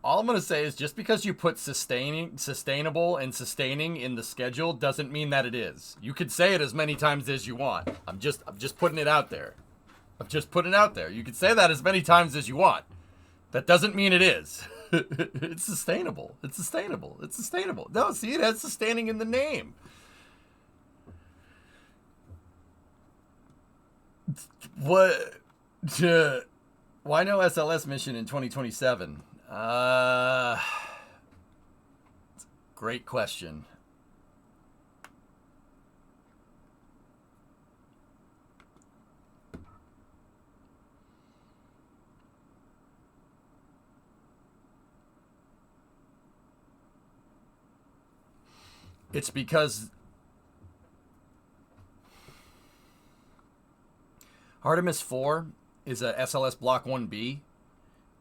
S1: all I'm gonna say is just because you put sustainable, and sustaining in the schedule doesn't mean that it is. You could say it as many times as you want. I'm just putting it out there. I'm just putting it out there. You could say that as many times as you want. That doesn't mean it is. It's sustainable. It's sustainable. It's sustainable. No, see, it has sustaining in the name. What? Why no SLS mission in 2027? Great question. It's because Artemis 4 is a SLS Block 1B,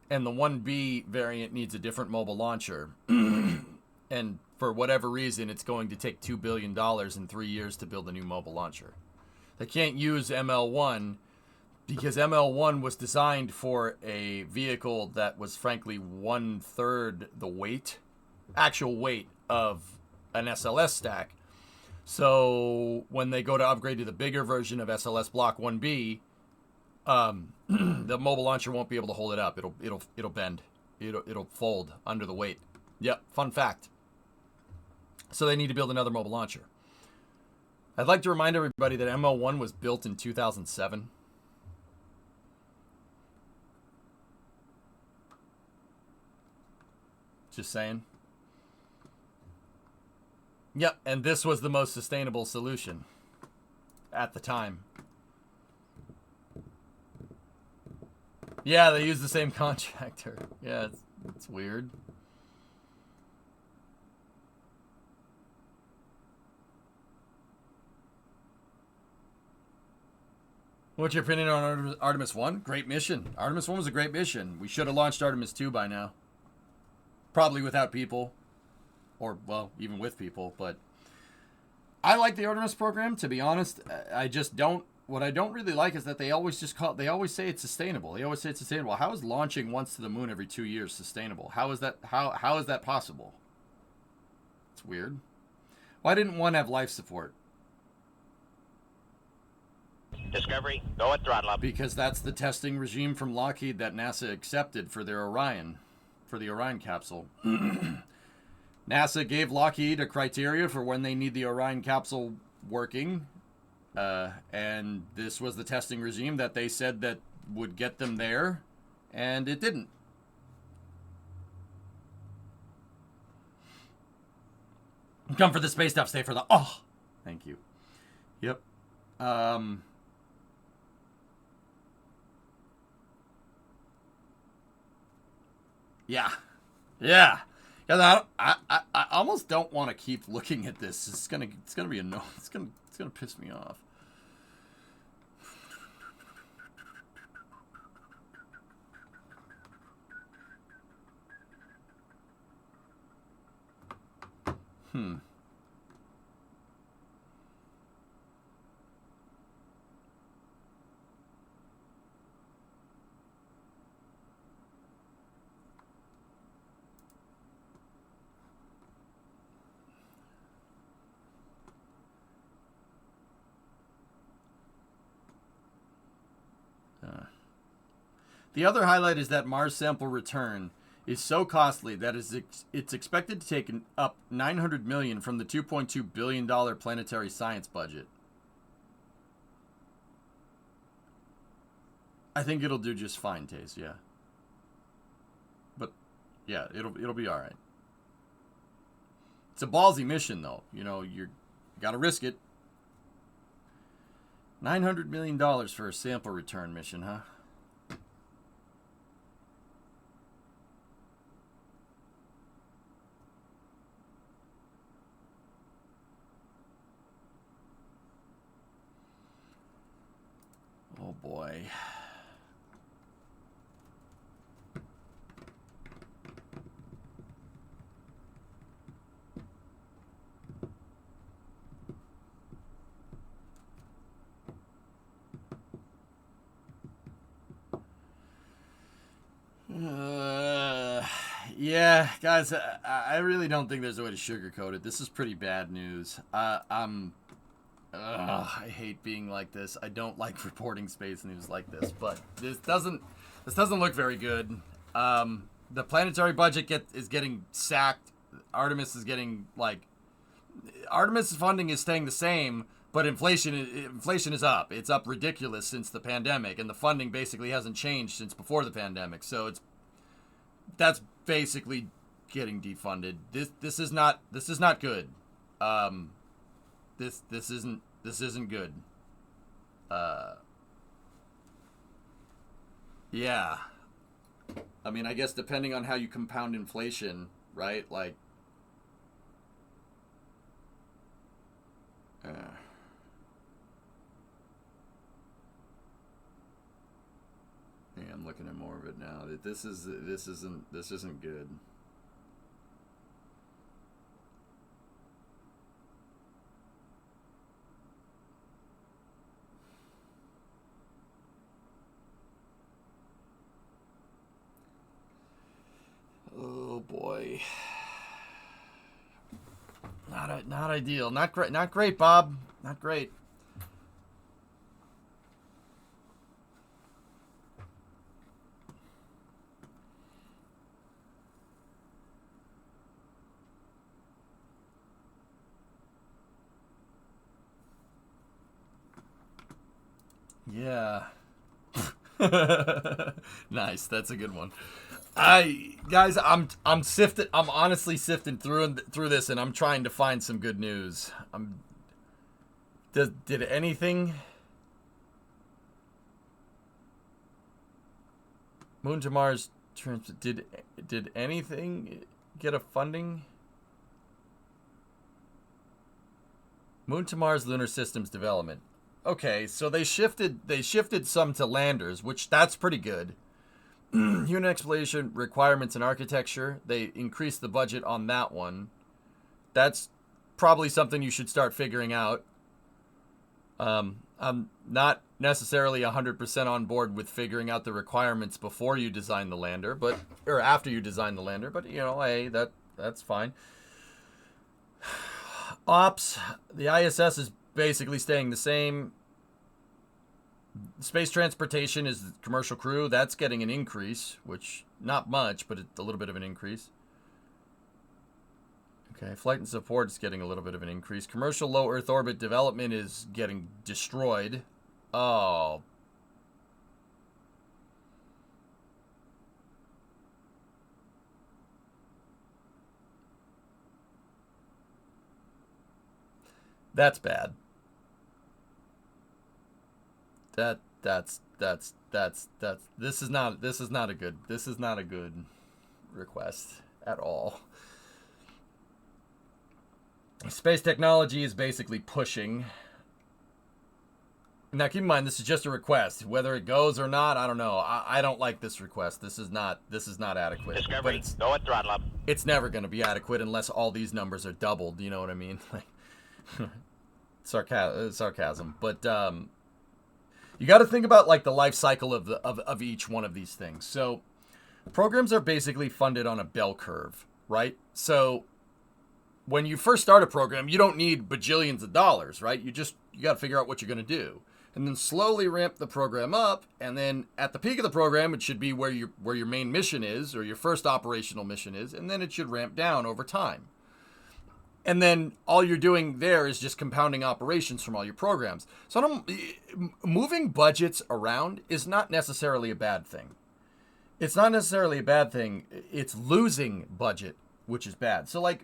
S1: and the 1B variant needs a different mobile launcher. And for whatever reason, it's going to take $2 billion in 3 years to build a new mobile launcher. They can't use ML1 because ML1 was designed for a vehicle that was frankly 1/3 the weight, actual weight of an SLS stack. So when they go to upgrade to the bigger version of SLS Block 1B, the mobile launcher won't be able to hold it up. It'll bend. It'll fold under the weight. Yep, fun fact. So they need to build another mobile launcher. I'd like to remind everybody that ML1 was built in 2007. Just saying. Yep, and this was the most sustainable solution at the time. Yeah, they use the same contractor. Yeah, it's weird. What's your opinion on Artemis 1? Great mission. Artemis 1 was a great mission. We should have launched Artemis 2 by now. Probably without people. Or, well, even with people. But I like the Artemis program, to be honest. I just don't... What I don't really like is that they always say it's sustainable. They always say it's sustainable. How is launching once to the moon every 2 years sustainable? How is that possible? It's weird. Why didn't one have life support?
S5: Discovery, go at throttle up.
S1: Because that's the testing regime from Lockheed that NASA accepted for their Orion, for the Orion capsule. NASA gave Lockheed a criteria for when they need the Orion capsule working, and this was the testing regime that they said that would get them there, and it didn't. Come for the space stuff, stay for the... Oh! Thank you. Yep. Yeah. Yeah. Because I almost don't want to keep looking at this. It's gonna be annoying. It's gonna piss me off. The other highlight is that Mars sample return is so costly that it's expected to take up $900 million from the $2.2 billion planetary science budget. I think it'll do just fine, Taze, yeah. But yeah, it'll be all right. It's a ballsy mission, though. You know, you got to risk it. $900 million for a sample return mission, huh? Oh boy. Yeah, guys, I really don't think there's a way to sugarcoat it. This is pretty bad news. I hate being like this. I don't like reporting space news like this, but this doesn't look very good. The planetary budget is getting sacked. Artemis funding is staying the same, but inflation is up. It's up ridiculous since the pandemic, and the funding basically hasn't changed since before the pandemic. So that's basically getting defunded. This is not good. This isn't good. Yeah. I mean, I guess depending on how you compound inflation, right? Like, looking at more of it now. This isn't good. Oh boy. Not ideal. Not great, Bob. Not great. Yeah. Nice. That's a good one. Guys, I'm honestly sifting through this, and I'm trying to find some good news. Did anything Moon to Mars did anything get a funding? Moon to Mars lunar systems development. Okay, so they shifted some to landers, which that's pretty good. Human exploration requirements and architecture, they increased the budget on that one. That's probably something you should start figuring out. I'm not necessarily 100% on board with figuring out the requirements before you design the lander, or after you design the lander, but hey, that's fine. Ops, the ISS is basically staying the same. Space transportation is commercial crew. That's getting an increase, which not much, but it's a little bit of an increase. Okay, flight and support is getting a little bit of an increase. Commercial low Earth orbit development is getting destroyed. Oh. That's bad. That's this is not a good request at all. Space technology is basically pushing. Now keep in mind, this is just a request. Whether it goes or not, I don't know. I don't like this request. This is not adequate.
S5: Discovery, go at throttle up.
S1: It's never going to be adequate unless all these numbers are doubled. You know what I mean? Sarcasm. But you got to think about like the life cycle of each one of these things. So programs are basically funded on a bell curve, right? So when you first start a program, you don't need bajillions of dollars, right? You got to figure out what you're going to do, and then slowly ramp the program up. And then at the peak of the program, it should be where your main mission is, or your first operational mission is, and then it should ramp down over time. And then all you're doing there is just compounding operations from all your programs. So moving budgets around is not necessarily a bad thing. It's not necessarily a bad thing. It's losing budget, which is bad. So like,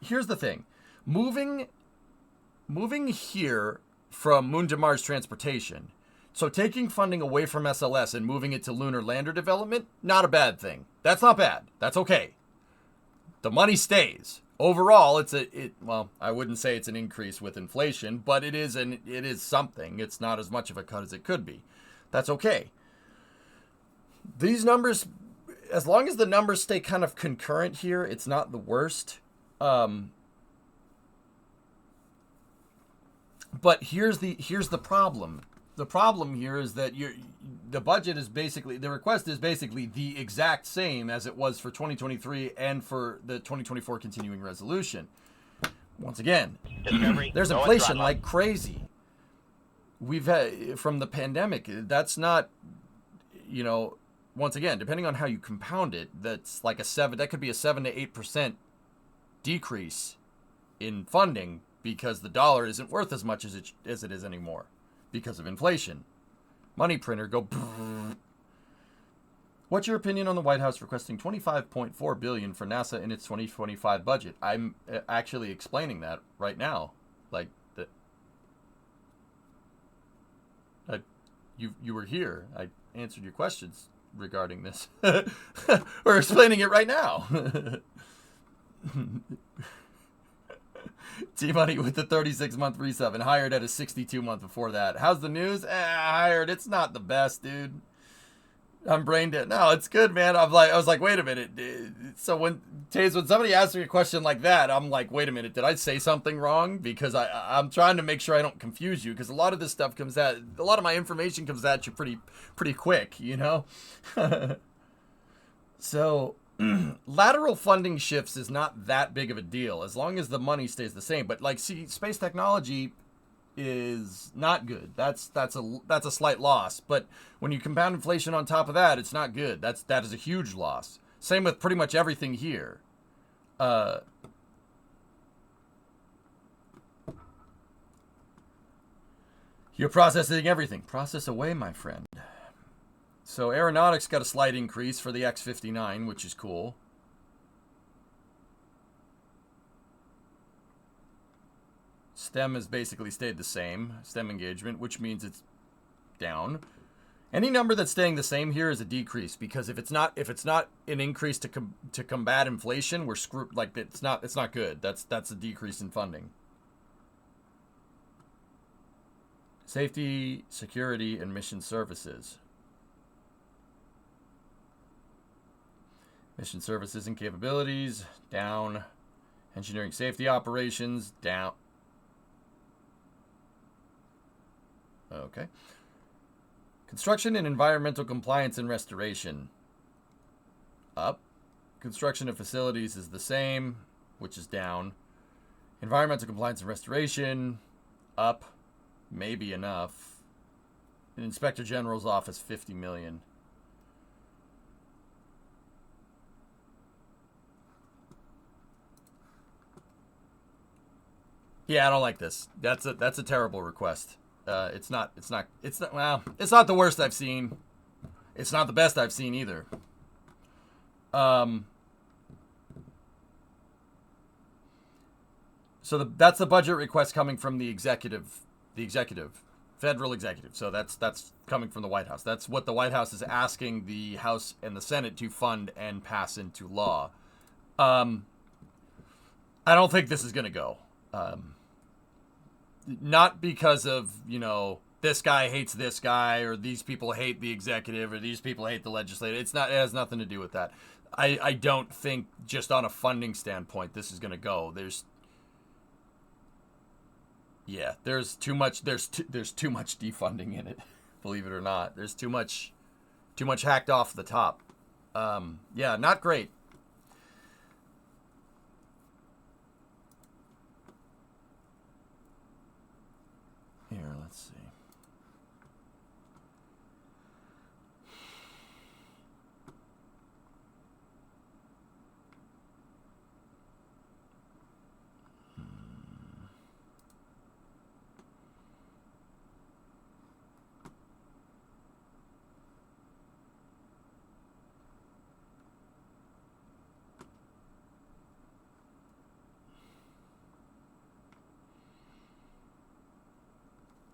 S1: here's the thing. Moving here from Moon to Mars transportation. So taking funding away from SLS and moving it to lunar lander development, not a bad thing. That's not bad. That's okay. The money stays. Overall, well, I wouldn't say it's an increase with inflation, but it is something. It's not as much of a cut as it could be. That's okay. These numbers, as long as the numbers stay kind of concurrent here, it's not the worst. But here's the problem. The problem here is that the budget is basically, the request is basically the exact same as it was for 2023 and for the 2024 continuing resolution. Once again, there's inflation like crazy. We've had from the pandemic. That's not, once again, depending on how you compound it, that's like that could be a 7 to 8% decrease in funding because the dollar isn't worth as much as it is anymore because of inflation. Money printer go. What's your opinion on the White House requesting $25.4 billion for NASA in its 2025 budget? I'm actually explaining that right now. Like that. You were here. I answered your questions regarding this. We're explaining it right now. T-Money with the 36-month resub and hired at a 62-month before that. How's the news? Hired. It's not the best, dude. I'm brain dead. No, it's good, man. I was like, wait a minute. So when somebody asks me a question like that, I'm like, wait a minute, did I say something wrong? Because I'm trying to make sure I don't confuse you. Because a lot of this stuff a lot of my information comes at you pretty quick, you know. So lateral funding shifts is not that big of a deal as long as the money stays the same. But like, see, space technology is not good. That's a slight loss. But when you compound inflation on top of that, it's not good. That is a huge loss. Same with pretty much everything here. You're processing everything. Process away, my friend. So aeronautics got a slight increase for the X-59, which is cool. STEM has basically stayed the same, STEM engagement, which means it's down. Any number that's staying the same here is a decrease, because if it's not an increase to combat inflation, we're screwed. Like, it's not good. That's a decrease in funding. Safety, security, and mission services. Mission services and capabilities, down. Engineering safety operations, down. Okay. Construction and environmental compliance and restoration, up. Construction of facilities is the same, which is down. Environmental compliance and restoration, up. Maybe enough. An Inspector General's office, 50 million. Yeah, I don't like this. That's a terrible request. It's not the worst I've seen. It's not the best I've seen either. So that's the budget request coming from the executive, federal executive. So that's coming from the White House. That's what the White House is asking the House and the Senate to fund and pass into law. I don't think this is going to go. Not because of, this guy hates this guy, or these people hate the executive, or these people hate the legislature. It has nothing to do with that. I don't think, just on a funding standpoint, this is going to go. There's too much defunding in it. Believe it or not, there's too much hacked off the top. Not great. Here, let's see.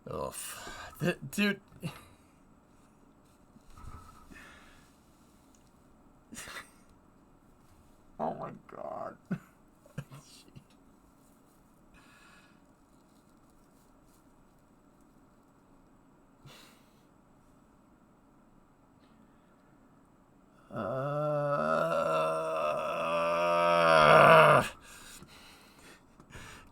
S1: Ugh. Dude. Oh my god.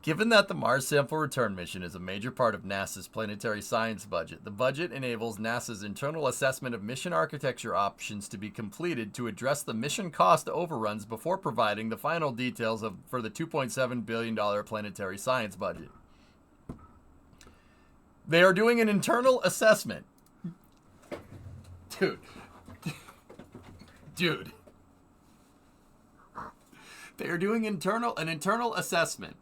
S1: Given that the Mars Sample Return mission is a major part of NASA's planetary science budget, the budget enables NASA's internal assessment of mission architecture options to be completed to address the mission cost overruns before providing the final details for the $2.7 billion planetary science budget. They are doing an internal assessment. Dude. They are doing an internal assessment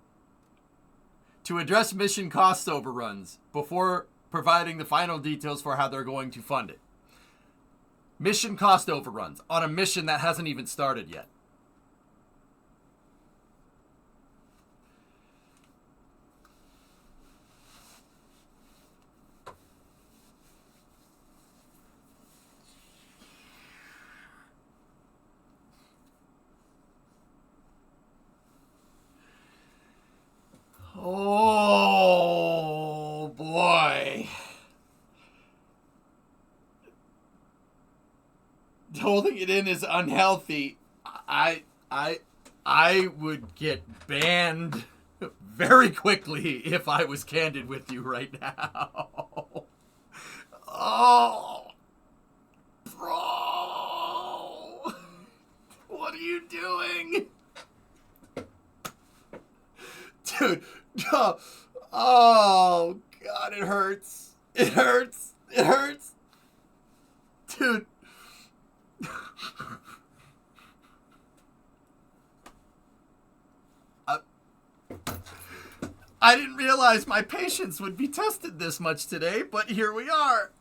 S1: to address mission cost overruns before providing the final details for how they're going to fund it. Mission cost overruns on a mission that hasn't even started yet. Oh boy. holding it in is unhealthy. I would get banned very quickly if I was candid with you right now. Oh, bro, what are you doing? Dude, oh, God, it hurts. It hurts. It hurts. Dude. I didn't realize my patience would be tested this much today, but here we are.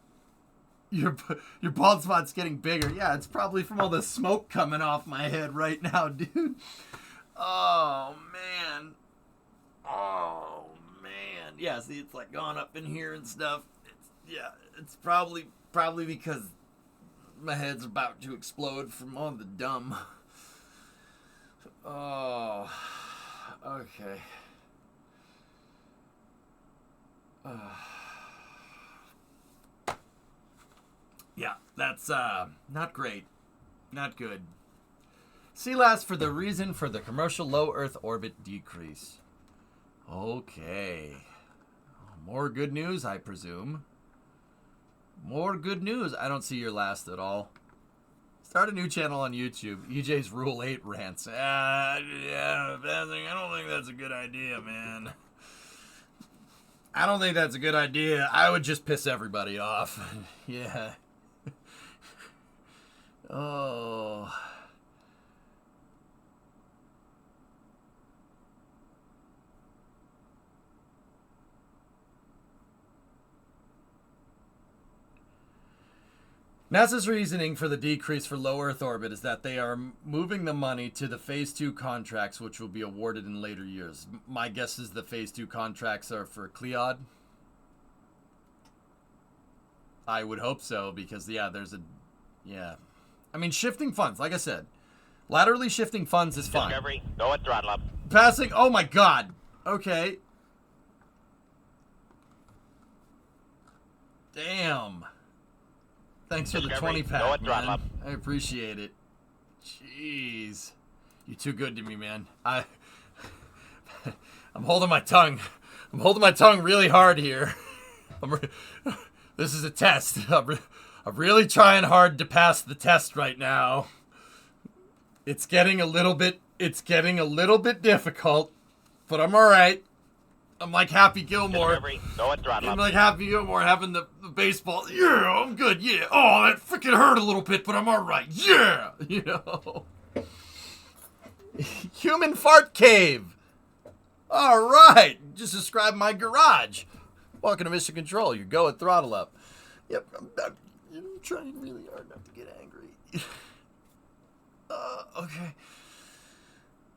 S1: Your bald spot's getting bigger. Yeah, it's probably from all the smoke coming off my head right now, dude. Oh, man. Oh, man. Yeah, see, it's like gone up in here and stuff. It's probably because my head's about to explode from all the dumb. Oh, okay. Yeah, that's not great. Not good. See last for the reason for the commercial low Earth orbit decrease. Okay. More good news, I presume. More good news. I don't see your last at all. Start a new channel on YouTube. EJ's Rule 8 rants. Yeah, I don't think that's a good idea, man. I don't think that's a good idea. I would just piss everybody off. Yeah. Oh. NASA's reasoning for the decrease for low Earth orbit is that they are moving the money to the Phase 2 contracts, which will be awarded in later years. My guess is the Phase 2 contracts are for Cleod. I would hope so, because, yeah, yeah. I mean, shifting funds, like I said. Laterally shifting funds is fine.
S5: Discovery, go at throttle up.
S1: Passing, oh my God. Okay. Damn. Thanks for the 20-pack, man. I appreciate it. Jeez. You're too good to me, man. I'm holding my tongue. I'm holding my tongue really hard here. This is a test. I'm really trying hard to pass the test right now. It's getting a little bit difficult, but I'm all right. I'm like Happy Gilmore.
S5: Go at throttle
S1: I'm
S5: up.
S1: like Happy Gilmore having the baseball. Yeah, I'm good. Yeah. Oh, that freaking hurt a little bit, but I'm all right. Yeah. You know. Human fart cave. All right. Just describe my garage. Welcome to Mission Control. You go at throttle up. Yep. I'm trying really hard not to get angry. Okay.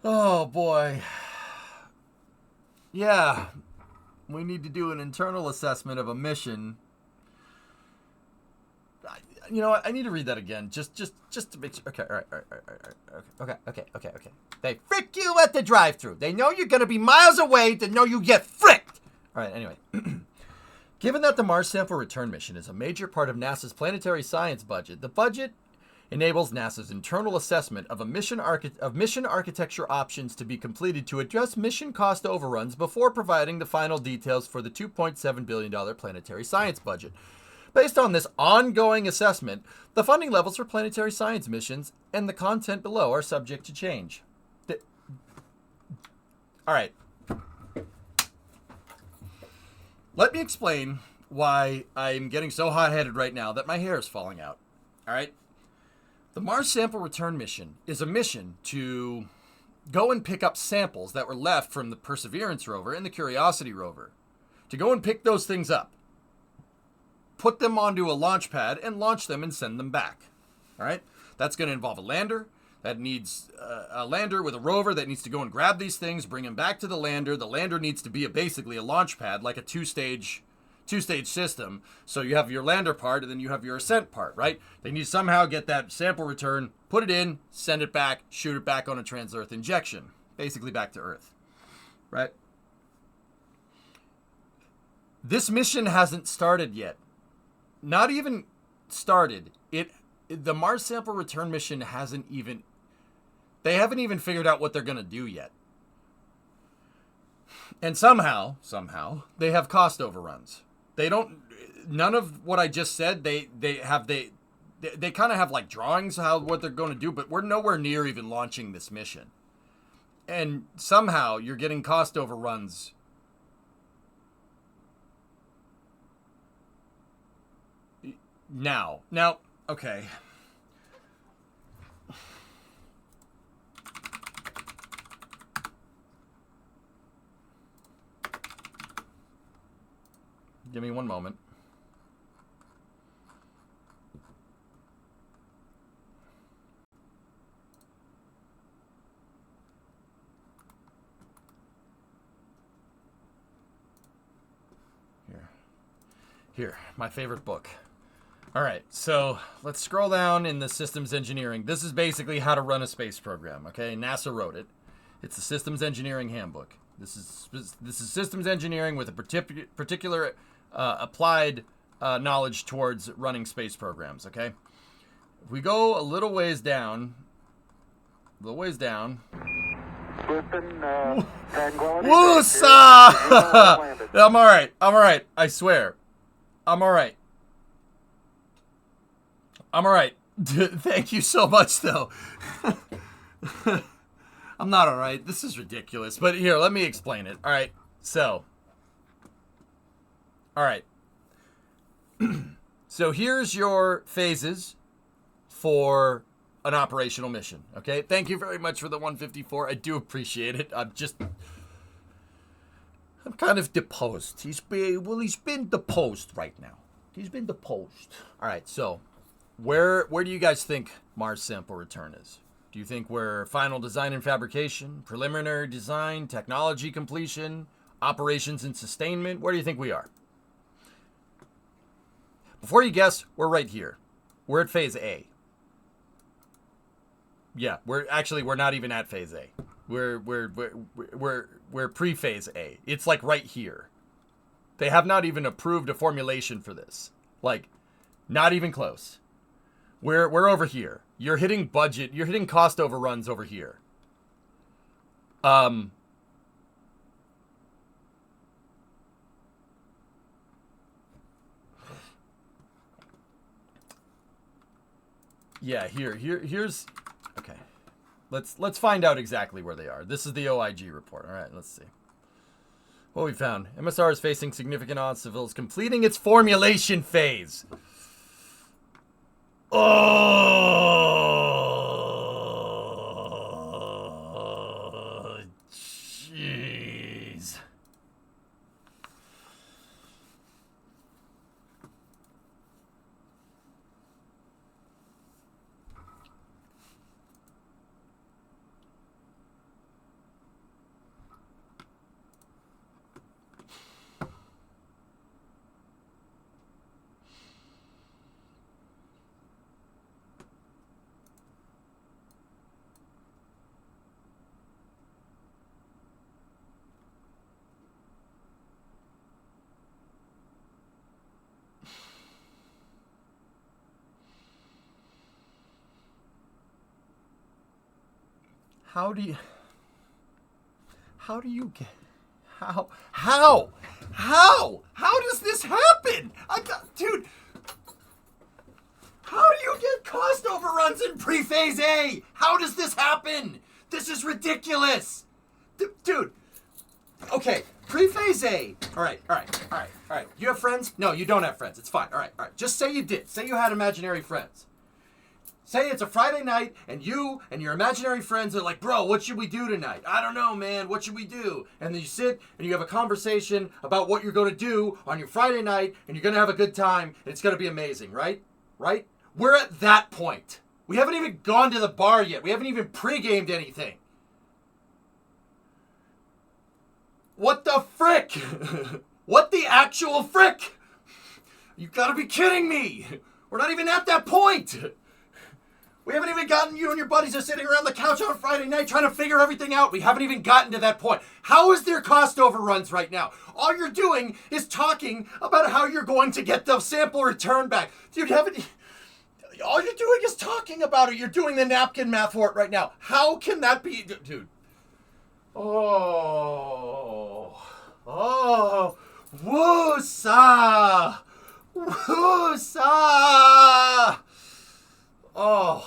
S1: Oh, boy. Yeah, we need to do an internal assessment of a mission. You know what? I need to read that again, just to make sure. Okay, all right. Okay. They frick you at the drive-thru. They know you're gonna be miles away. They know you get fricked. All right. Anyway, given that the Mars sample return mission is a major part of NASA's planetary science budget, the budget enables NASA's internal assessment of mission architecture options to be completed to address mission cost overruns before providing the final details for the $2.7 billion planetary science budget. Based on this ongoing assessment, the funding levels for planetary science missions and the content below are subject to change. All right. Let me explain why I'm getting so hot-headed right now that my hair is falling out. All right? The Mars Sample Return Mission is a mission to go and pick up samples that were left from the Perseverance rover and the Curiosity rover. To go and pick those things up, put them onto a launch pad, and launch them and send them back. All right? That's going to involve a lander. That needs a lander with a rover that needs to go and grab these things, bring them back to the lander. The lander needs to be basically a launch pad, like a two-stage system. So you have your lander part and then you have your ascent part, right? They need to somehow get that sample return, put it in, send it back, shoot it back on a trans-Earth injection, basically back to Earth, right? This mission hasn't started yet. Not even started. It the Mars sample return mission they haven't even figured out what they're going to do yet. And somehow, they have cost overruns. None of what I just said, they kind of have like drawings of what they're going to do, but we're nowhere near even launching this mission. And somehow you're getting cost overruns. Now, okay. Give me one moment. Here, my favorite book. All right, so let's scroll down in the systems engineering. This is basically how to run a space program, okay? NASA wrote it. It's the systems engineering handbook. This is systems engineering with a particular applied knowledge towards running space programs, okay? If we go a little ways down. Woosa! I'm all right. I swear. I'm all right. Thank you so much, though. I'm not all right. This is ridiculous. But here, let me explain it. All right. So. All right. So here's your phases for an operational mission. Okay. Thank you very much for the 154. I do appreciate it. I'm kind of deposed. He's been deposed right now. He's been deposed. All right. So where do you guys think Mars sample return is? Do you think we're final design and fabrication, preliminary design, technology completion, operations and sustainment? Where do you think we are? Before you guess, we're right here. We're at phase A. Yeah, we're not even at phase A. We're pre-phase A. It's like right here. They have not even approved a formulation for this. Like, not even close. We're over here. You're hitting budget. You're hitting cost overruns over here. Yeah, here's okay. Let's find out exactly where they are. This is the OIG report. All right, let's see. What we found. MSR is facing significant obstacles completing its formulation phase. Oh, jeez. How do you get, how does this happen? Dude, how do you get cost overruns in pre-phase A? How does this happen? This is ridiculous. Dude, okay, pre-phase A. All right. You have friends? No, you don't have friends. It's fine. All right. Just say you did. Say you had imaginary friends. Say it's a Friday night, and you and your imaginary friends are like, bro, what should we do tonight? I don't know, man. What should we do? And then you sit and you have a conversation about what you're going to do on your Friday night, and you're going to have a good time, and it's going to be amazing, right? Right? We're at that point. We haven't even gone to the bar yet. We haven't even pre-gamed anything. What the frick? What the actual frick? You gotta be kidding me. We're not even at that point. We haven't even gotten, you and your buddies are sitting around the couch on Friday night trying to figure everything out. We haven't even gotten to that point. How is there cost overruns right now? All you're doing is talking about how you're going to get the sample return back. Dude, All you're doing is talking about it. You're doing the napkin math for it right now. How can that be, dude? Oh, woosa, woosa. Oh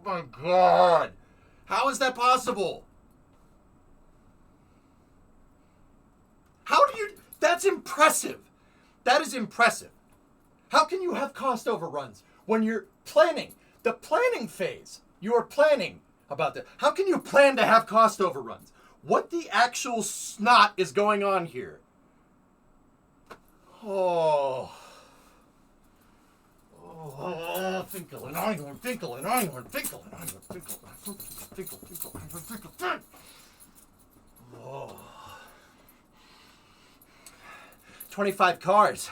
S1: my God. How is that possible? How do you, that's impressive. That is impressive. How can you have cost overruns when you're planning? The planning phase, you are planning about that. How can you plan to have cost overruns? What the actual snot is going on here? Oh, Finkel and Einhorn, Finkel and Einhorn, Finkel and Einhorn, Finkel, Finkel, Finkel. Oh. 25 cars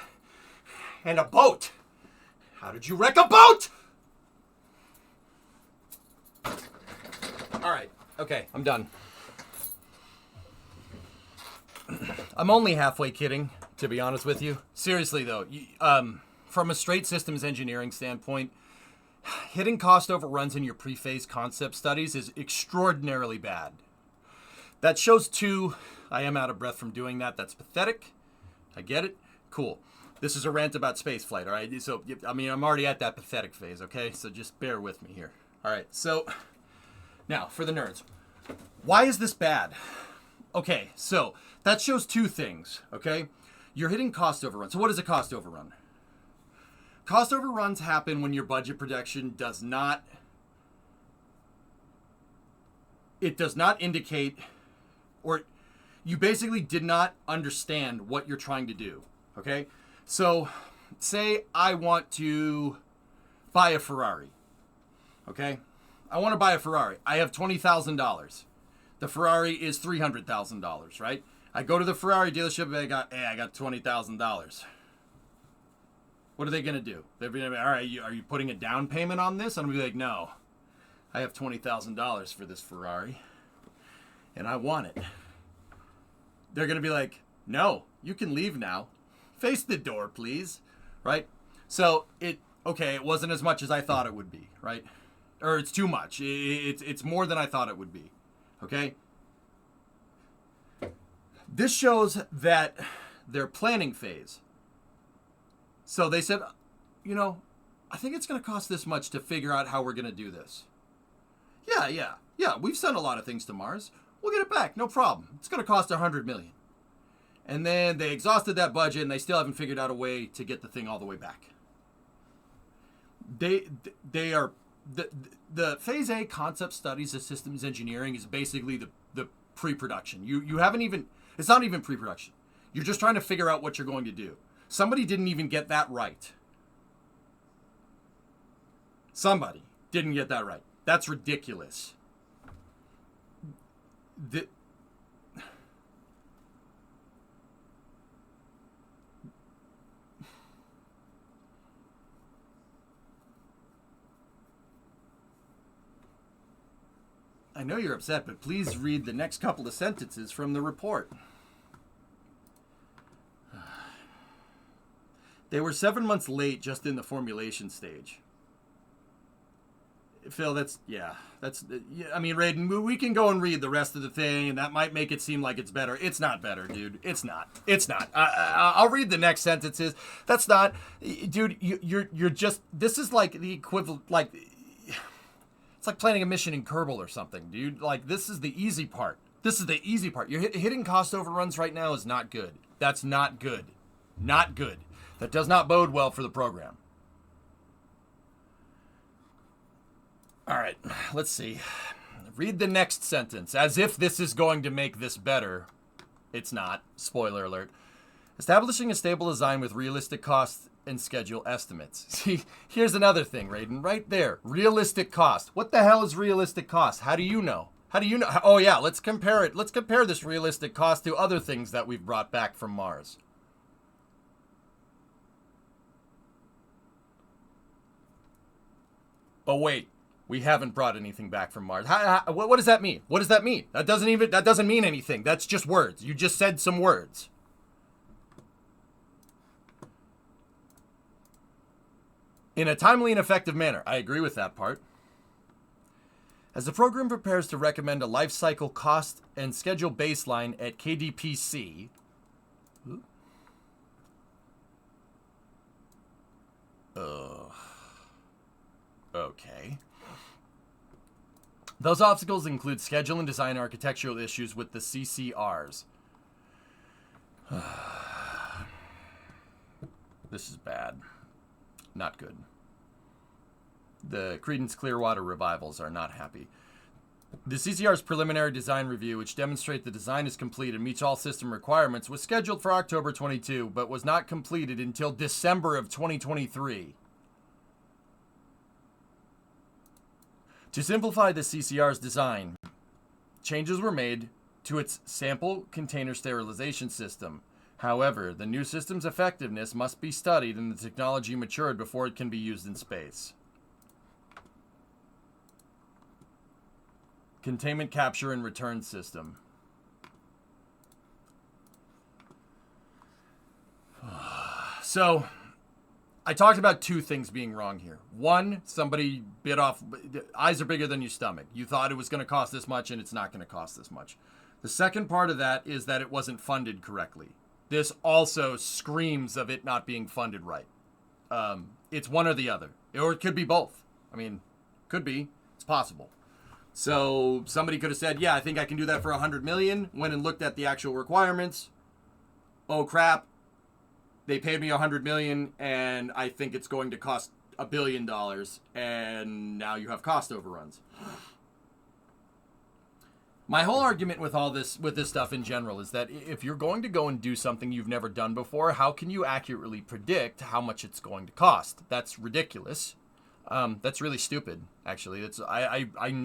S1: and a boat. How did you wreck a boat? All right. Okay, I'm done. I'm only halfway kidding, to be honest with you. Seriously, though, from a straight systems engineering standpoint, hitting cost overruns in your pre-phase concept studies is extraordinarily bad. That shows two. I am out of breath from doing that. That's pathetic. I get it. Cool. This is a rant about spaceflight, all right? So, I mean, I'm already at that pathetic phase, okay? So just bear with me here. All right, so now for the nerds. Why is this bad? Okay, so that shows two things, okay? You're hitting cost overruns. So what is a cost overrun? Cost overruns happen when your budget projection does not indicate, or you basically did not understand what you're trying to do, okay? So say I want to buy a Ferrari, okay? I want to buy a Ferrari. I have $20,000. The Ferrari is $300,000, right? I go to the Ferrari dealership and I got $20,000. What are they going to do? They're going to be, all right, are you putting a down payment on this? I'm going to be like, no, I have $20,000 for this Ferrari and I want it. They're going to be like, no, you can leave now. Face the door, please. Right? So it wasn't as much as I thought it would be, right? Or it's too much. It's more than I thought it would be. Okay? This shows that their planning phase. So they said, I think it's going to cost this much to figure out how we're going to do this. Yeah, we've sent a lot of things to Mars. We'll get it back, no problem. It's going to cost $100 million. And then they exhausted that budget and they still haven't figured out a way to get the thing all the way back. They are the phase A concept studies of systems engineering is basically the pre-production. You haven't even, it's not even pre-production. You're just trying to figure out what you're going to do. Somebody didn't even get that right. Somebody didn't get that right. That's ridiculous. I know you're upset, but please read the next couple of sentences from the report. They were 7 months late just in the formulation stage. Phil, I mean, Raiden, we can go and read the rest of the thing, and that might make it seem like it's better. It's not better, dude. It's not. I'll read the next sentences. That's not, dude, you're just, this is like the equivalent, like, it's like planning a mission in Kerbal or something, dude. Like, this is the easy part. You're hitting cost overruns right now is not good. That's not good. Not good. That does not bode well for the program. All right, let's see. Read the next sentence. As if this is going to make this better. It's not. Spoiler alert. Establishing a stable design with realistic costs and schedule estimates. See, here's another thing, Raiden. Right there. Realistic cost. What the hell is realistic cost? How do you know? Oh, yeah, let's compare it. Let's compare this realistic cost to other things that we've brought back from Mars. But wait. We haven't brought anything back from Mars. What does that mean? What does that mean? That doesn't mean anything. That's just words. You just said some words. In a timely and effective manner. I agree with that part. As the program prepares to recommend a life cycle cost and schedule baseline at KDPC. Okay. Those obstacles include schedule and design architectural issues with the CCRs. This is bad. Not good. The Creedence Clearwater Revivals are not happy. The CCR's preliminary design review, which demonstrates the design is complete and meets all system requirements, was scheduled for October 22, but was not completed until December of 2023. To simplify the CCR's design, changes were made to its sample container sterilization system. However, the new system's effectiveness must be studied and the technology matured before it can be used in space. Containment capture and return system. So, I talked about two things being wrong here. One, somebody bit off, eyes are bigger than your stomach. You thought it was going to cost this much and it's not going to cost this much. The second part of that is that it wasn't funded correctly. This also screams of it not being funded right. It's one or the other. Or it could be both. I mean, could be. It's possible. So somebody could have said, yeah, I think I can do that for $100 million. Went and looked at the actual requirements. Oh, crap. They paid me $100 million, and I think it's going to cost $1 billion. And now you have cost overruns. My whole argument with all this, with this stuff in general, is that if you're going to go and do something you've never done before, how can you accurately predict how much it's going to cost? That's ridiculous. That's really stupid, actually. I'm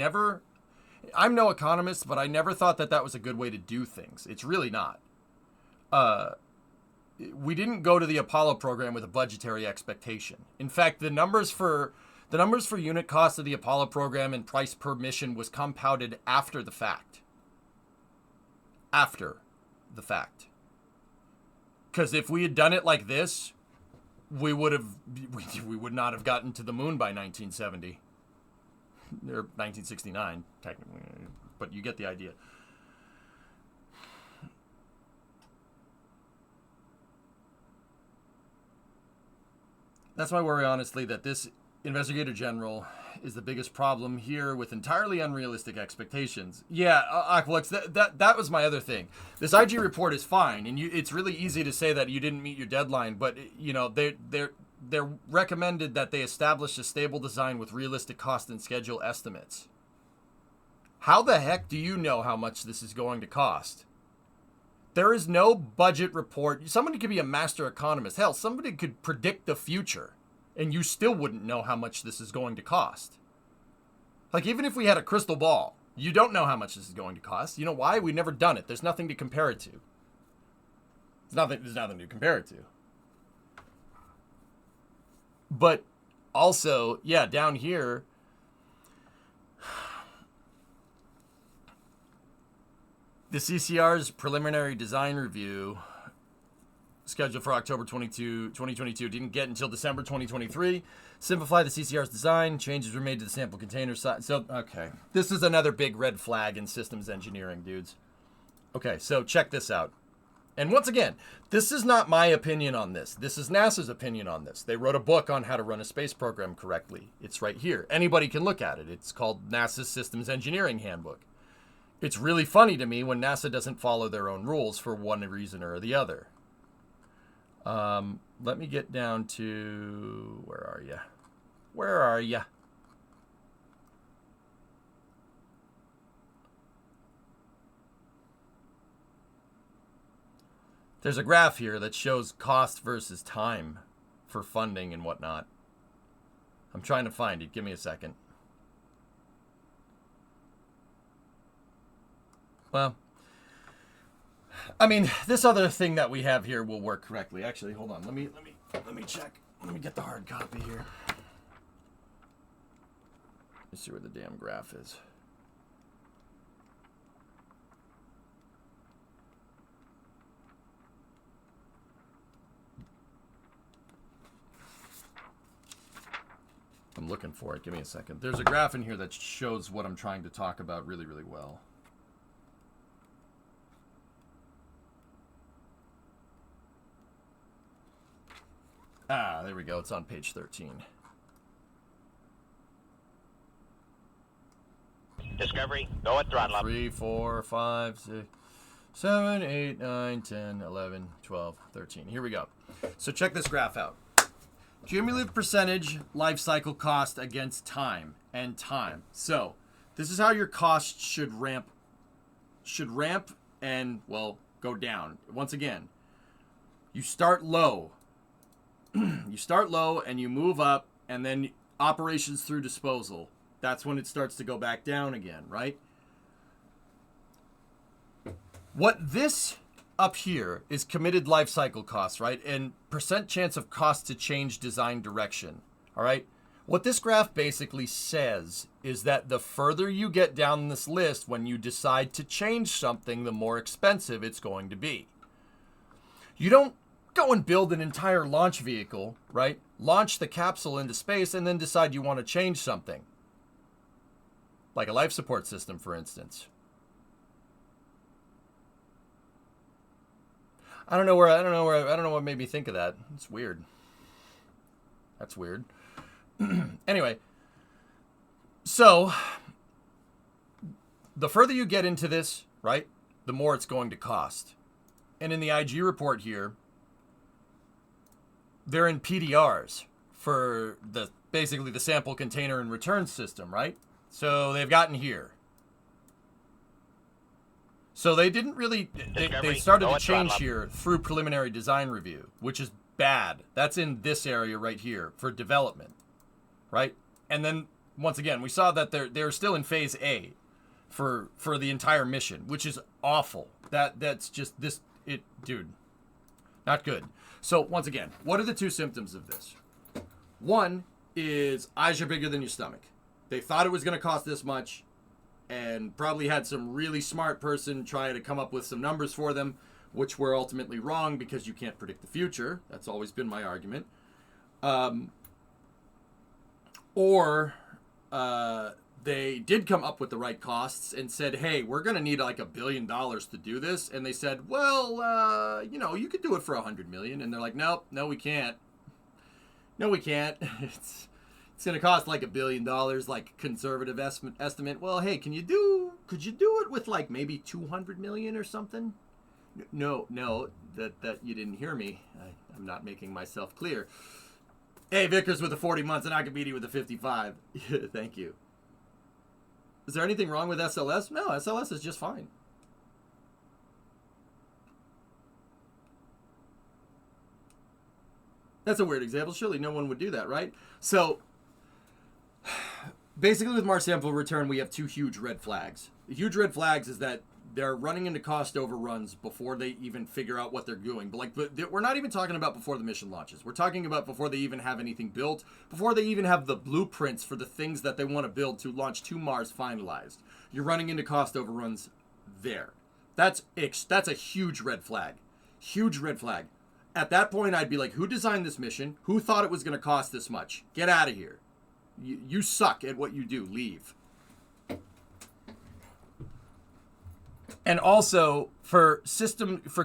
S1: no economist, but I never thought that was a good way to do things. It's really not. We didn't go to the Apollo program with a budgetary expectation. In fact, the numbers for unit cost of the Apollo program and price per mission was compounded after the fact. After the fact. Because if we had done it like this, we would not have gotten to the moon by 1970. Or 1969, technically. But you get the idea. That's my worry, honestly, that this Investigator General is the biggest problem here with entirely unrealistic expectations. Yeah, Aqualux, that was my other thing. This IG report is fine, and it's really easy to say that you didn't meet your deadline, but, you know, they're recommended that they establish a stable design with realistic cost and schedule estimates. How the heck do you know how much this is going to cost? There is no budget report. Somebody could be a master economist. Hell, somebody could predict the future, and you still wouldn't know how much this is going to cost. Like, even if we had a crystal ball, you don't know how much this is going to cost. You know why? We've never done it. There's nothing to compare it to. There's nothing to compare it to. But also, yeah, down here, the CCR's preliminary design review, scheduled for October 2022, didn't get until December 2023. Simplify the CCR's design. Changes were made to the sample container size. So, okay. This is another big red flag in systems engineering, dudes. Okay, so check this out. And once again, this is not my opinion on this. This is NASA's opinion on this. They wrote a book on how to run a space program correctly. It's right here. Anybody can look at it. It's called NASA's Systems Engineering Handbook. It's really funny to me when NASA doesn't follow their own rules for one reason or the other. Let me get down to... Where are you? Where are you? There's a graph here that shows cost versus time for funding and whatnot. I'm trying to find it. Give me a second. Well, I mean, this other thing that we have here will work correctly. Actually, hold on. Let me check. Let me get the hard copy here. Let's see where the damn graph is. looking for it. Give me a second. There's a graph in here that shows what I'm trying to talk about really, really well. Ah, there we go. It's on page 13.
S5: Discovery, go at throttle up.
S1: 3, 4, 5, 6, 7, 8, 9, 10, 11, 12, 13. Here we go. So check this graph out. Cumulative percentage life cycle cost against time and time. So this is how your costs should ramp and, well, go down. Once again, you start low. You start low and you move up, and then operations through disposal. That's when it starts to go back down again, right? What this up here is committed life cycle costs, right? And percent chance of cost to change design direction, all right? What this graph basically says is that the further you get down this list, when you decide to change something, the more expensive it's going to be. You don't go and build an entire launch vehicle, right? Launch the capsule into space and then decide you want to change something. Like a life support system, for instance. I don't know what made me think of that. It's weird. That's weird. Anyway, so the further you get into this, right, the more it's going to cost. And in the IG report here, they're in PDRs for basically the sample container and return system, right? So they've gotten here. So they didn't really, they started to change here through preliminary design review, which is bad. That's in this area right here for development, right? And then once again, we saw that they're still in phase A for the entire mission, which is awful. That's just dude, not good. So once again, what are the two symptoms of this? One is eyes are bigger than your stomach. They thought it was going to cost this much, and probably had some really smart person try to come up with some numbers for them, which were ultimately wrong because you can't predict the future. That's always been my argument. Or they did come up with the right costs and said, hey, we're going to need like $1 billion to do this. And they said, well, you could do it for $100 million. And they're like, no, we can't. No, we can't. It's going to cost like $1 billion, like conservative estimate. Well, hey, could you do it with like maybe 200 million or something? No, that you didn't hear me. I'm not making myself clear. Hey, Vickers with the 40 months and I can beat you with the 55. Thank you. Is there anything wrong with SLS? No, SLS is just fine. That's a weird example. Surely no one would do that, right? So basically with Mars sample return, we have two huge red flags. The huge red flags is that they're running into cost overruns before they even figure out what they're doing. But we're not even talking about before the mission launches. We're talking about before they even have anything built, before they even have the blueprints for the things that they want to build to launch to Mars finalized. You're running into cost overruns there. That's a huge red flag. Huge red flag. At that point, I'd be like, who designed this mission? Who thought it was going to cost this much? Get out of here. You suck at what you do. Leave. And also for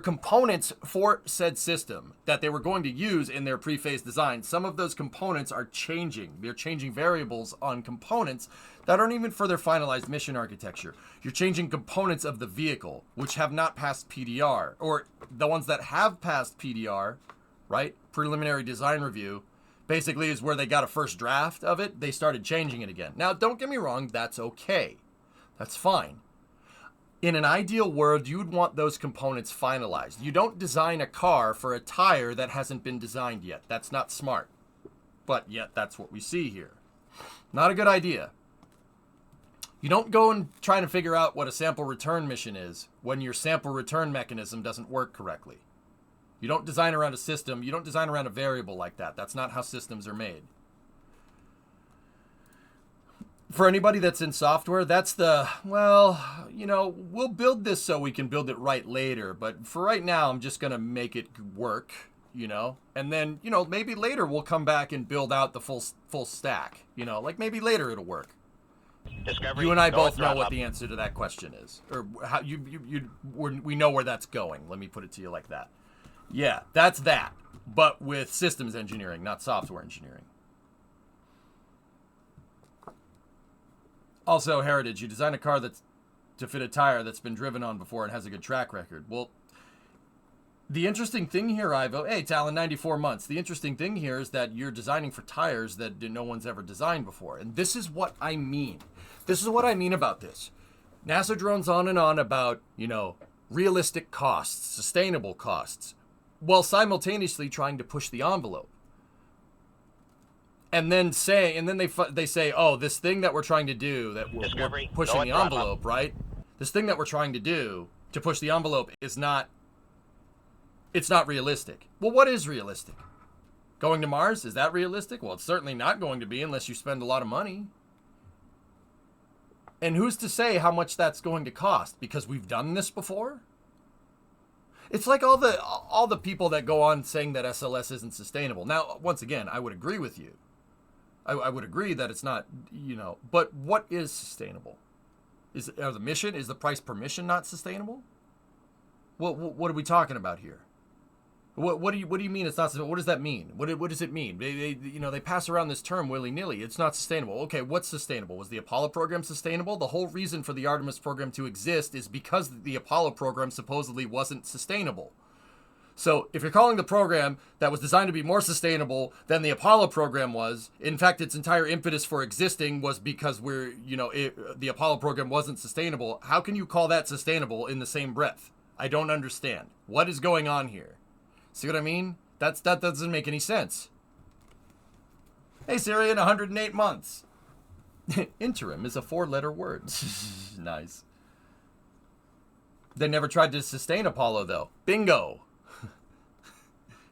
S1: components for said system that they were going to use in their pre-phase design, some of those components are changing. They're changing variables on components that aren't even for their finalized mission architecture. You're changing components of the vehicle, which have not passed PDR, or the ones that have passed PDR, right? Preliminary design review, basically is where they got a first draft of it. They started changing it again. Now, don't get me wrong. That's okay. That's fine. In an ideal world, you'd want those components finalized. You don't design a car for a tire that hasn't been designed yet. That's not smart. But yet, that's what we see here. Not a good idea. You don't go and try to figure out what a sample return mission is when your sample return mechanism doesn't work correctly. You don't design around a system. You don't design around a variable like that. That's not how systems are made. For anybody that's in software, that's we'll build this so we can build it right later. But for right now, I'm just going to make it work, you know, and then, you know, maybe later we'll come back and build out the full stack, you know, like maybe later it'll work.
S5: Discovery,
S1: You and I
S5: go
S1: both
S5: with
S1: know
S5: throttle
S1: what
S5: up.
S1: the answer to that question is, or how we know where that's going. Let me put it to you like that. Yeah, that's that, but with systems engineering, not software engineering. Also, Heritage, you design a car that's to fit a tire that's been driven on before and has a good track record. Well, the interesting thing here, Ivo, hey, Talon, 94 months. The interesting thing here is that you're designing for tires that no one's ever designed before. And this is what I mean. This is what I mean about this. NASA drones on and on about, you know, realistic costs, sustainable costs, while simultaneously trying to push the envelope. And then they say, oh, this thing that we're trying to do, that we're
S5: Discovery,
S1: pushing
S5: go
S1: the
S5: at throttle
S1: envelope, right? This thing that we're trying to do to push the envelope is not, it's not realistic. Well, what is realistic? Going to Mars, is that realistic? Well, it's certainly not going to be unless you spend a lot of money. And who's to say how much that's going to cost? Because we've done this before? It's like all the people that go on saying that SLS isn't sustainable. Now, once again, I would agree with you. I would agree that it's not, you know, but what is sustainable? Is the price per mission not sustainable? What are we talking about here? What do you mean it's not sustainable? What does that mean? What does it mean? They pass around this term willy-nilly. It's not sustainable. Okay, what's sustainable? Was the Apollo program sustainable? The whole reason for the Artemis program to exist is because the Apollo program supposedly wasn't sustainable. So if you're calling the program that was designed to be more sustainable than the Apollo program was, in fact, its entire impetus for existing was because the Apollo program wasn't sustainable, how can you call that sustainable in the same breath? I don't understand. What is going on here? See what I mean? That doesn't make any sense. Hey, Syrian, 108 months. Interim is a 4-letter word. Nice. They never tried to sustain Apollo, though. Bingo.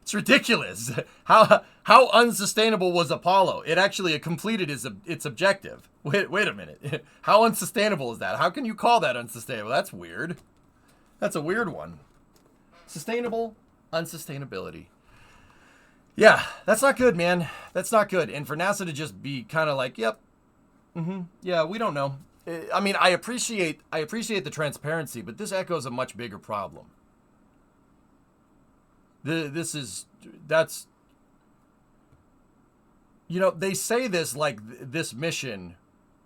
S1: It's ridiculous. How unsustainable was Apollo? It actually completed its objective. Wait a minute. How unsustainable is that? How can you call that unsustainable? That's weird. That's a weird one. Sustainable, unsustainability. Yeah, that's not good, man. That's not good. And for NASA to just be kind of like, yep, yeah, we don't know. I mean, I appreciate the transparency, but this echoes a much bigger problem. That's, you know, they say this like this mission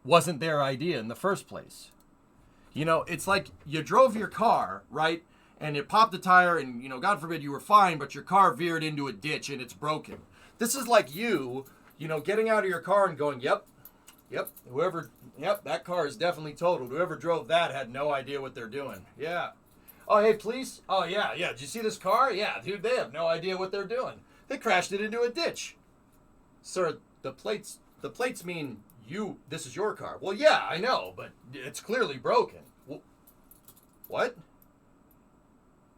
S1: wasn't their idea in the first place. You know, it's like you drove your car, right? And it popped a tire and, you know, God forbid you were fine, but your car veered into a ditch and it's broken. This is like you know, getting out of your car and going, yep, that car is definitely totaled. Whoever drove that had no idea what they're doing. Yeah. Oh, hey, police? Oh, yeah. Did you see this car? Yeah, dude, they have no idea what they're doing. They crashed it into a ditch. Sir, the plates mean this is your car. Well, yeah, I know, but it's clearly broken. Well, what?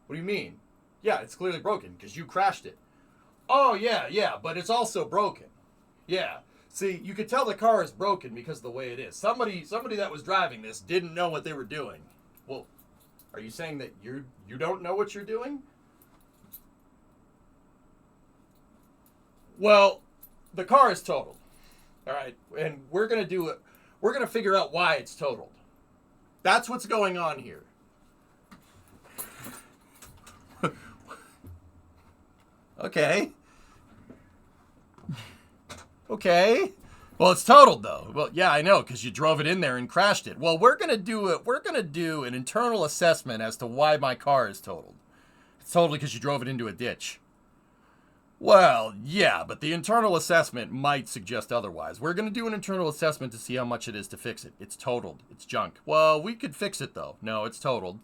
S1: What do you mean? Yeah, it's clearly broken because you crashed it. Oh, yeah, but it's also broken. Yeah. See, you could tell the car is broken because of the way it is. Somebody that was driving this didn't know what they were doing. Well, are you saying that you don't know what you're doing? Well, the car is totaled. All right, and we're going to figure out why it's totaled. That's what's going on here. Okay. Well, it's totaled though. Well, yeah, I know, because you drove it in there and crashed it. Well, we're gonna do an internal assessment as to why my car is totaled. It's totaled because you drove it into a ditch. Well, yeah, but the internal assessment might suggest otherwise. We're gonna do an internal assessment to see how much it is to fix it. It's totaled. It's junk. Well, we could fix it though. No, it's totaled.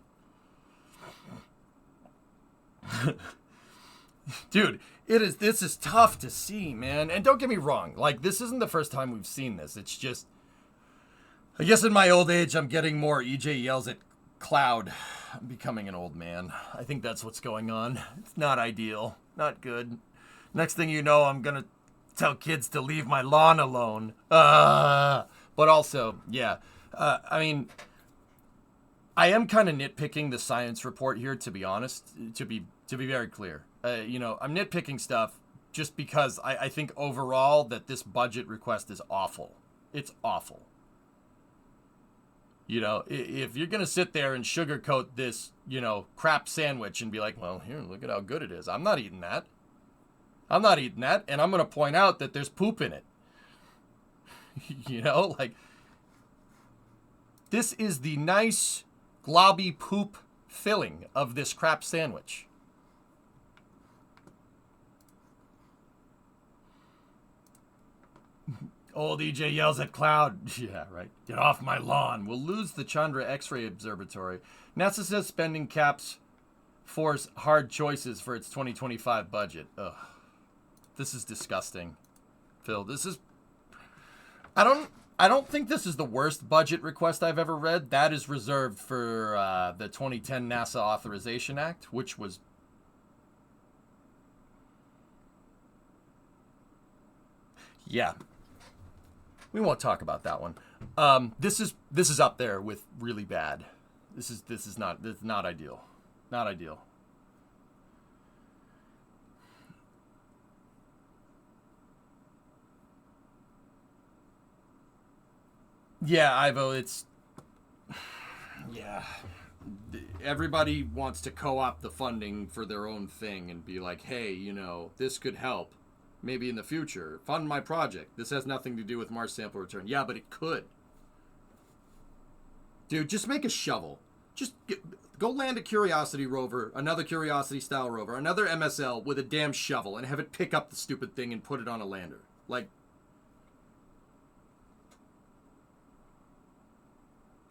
S1: Dude, this is tough to see, man. And don't get me wrong, like, this isn't the first time we've seen this. It's just, I guess in my old age, I'm getting more EJ yells at cloud. I'm becoming an old man. I think that's what's going on. It's not ideal. Not good. Next thing you know, I'm gonna tell kids to leave my lawn alone. But also, yeah. I mean, I am kind of nitpicking the science report here, to be honest, to be very clear. I'm nitpicking stuff just because I think overall that this budget request is awful. It's awful. If you're going to sit there and sugarcoat this, crap sandwich and be like, well, here, look at how good it is. I'm not eating that. I'm not eating that. And I'm going to point out that there's poop in it. This is the nice, globby poop filling of this crap sandwich. Old EJ yells at Cloud. Yeah, right. Get off my lawn. We'll lose the Chandra X-ray Observatory. NASA says spending caps force hard choices for its 2025 budget. Ugh. This is disgusting. Phil, this is... I don't think this is the worst budget request I've ever read. That is reserved for the 2010 NASA Authorization Act, which was... Yeah. We won't talk about that one. This is up there with really bad. This is not ideal. Not ideal. Yeah, Ivo, it's... Yeah. Everybody wants to co-opt the funding for their own thing and be like, hey, this could help. Maybe in the future. Fund my project. This has nothing to do with Mars sample return. Yeah, but it could. Dude, just make a shovel. Go land a Curiosity rover, another Curiosity-style rover, another MSL with a damn shovel, and have it pick up the stupid thing and put it on a lander.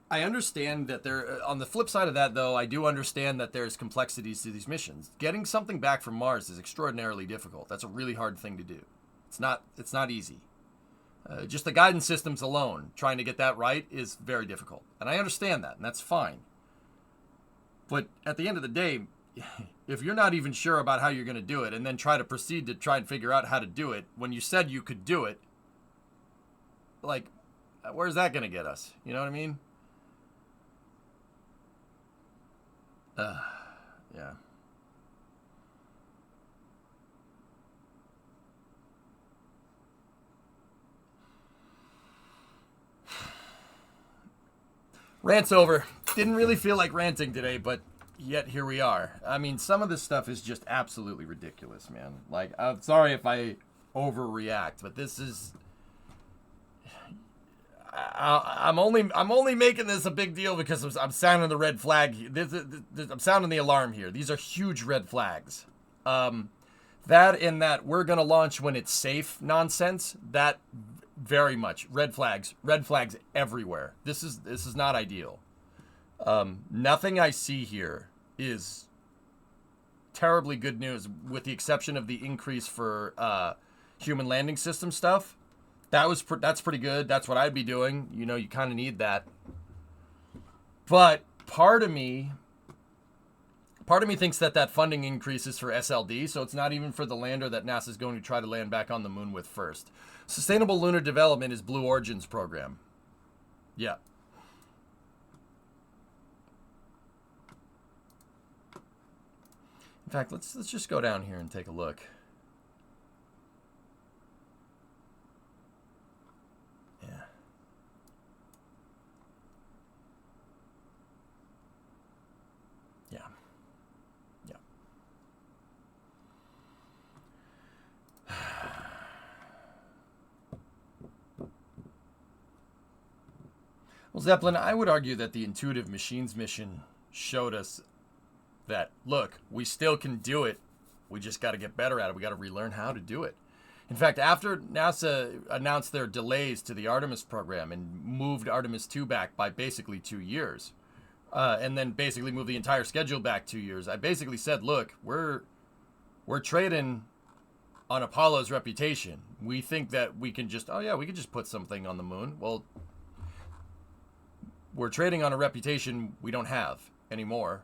S1: I understand that on the flip side of that, though, I do understand that there's complexities to these missions. Getting something back from Mars is extraordinarily difficult. That's a really hard thing to do. It's not easy. Just the guidance systems alone, trying to get that right is very difficult. And I understand that, and that's fine. But at the end of the day, if you're not even sure about how you're going to do it, and then try to proceed to try and figure out how to do it, when you said you could do it, where's that going to get us? You know what I mean? Yeah. Rant's over. Didn't really feel like ranting today, but yet here we are. I mean, some of this stuff is just absolutely ridiculous, man. I'm sorry if I overreact, but this is... I'm only making this a big deal because I'm sounding the red flag. I'm sounding the alarm here. These are huge red flags. That and that we're gonna launch when it's safe nonsense. That very much red flags everywhere. This is not ideal. Nothing I see here is terribly good news, with the exception of the increase for human landing system stuff. That's pretty good. That's what I'd be doing. You kind of need that. But part of me thinks that funding increase is for SLD, so it's not even for the lander that NASA's going to try to land back on the moon with first. Sustainable Lunar Development is Blue Origin's program. Yeah. In fact, let's just go down here and take a look. Well, Zeppelin, I would argue that the Intuitive Machines mission showed us that, look, we still can do it. We just got to get better at it. We got to relearn how to do it. In fact, after NASA announced their delays to the Artemis program and moved Artemis 2 back by basically 2 years, and then basically moved the entire schedule back 2 years, I basically said, look, we're trading on Apollo's reputation. We think that we can just, we could just put something on the moon. Well, we're trading on a reputation we don't have anymore.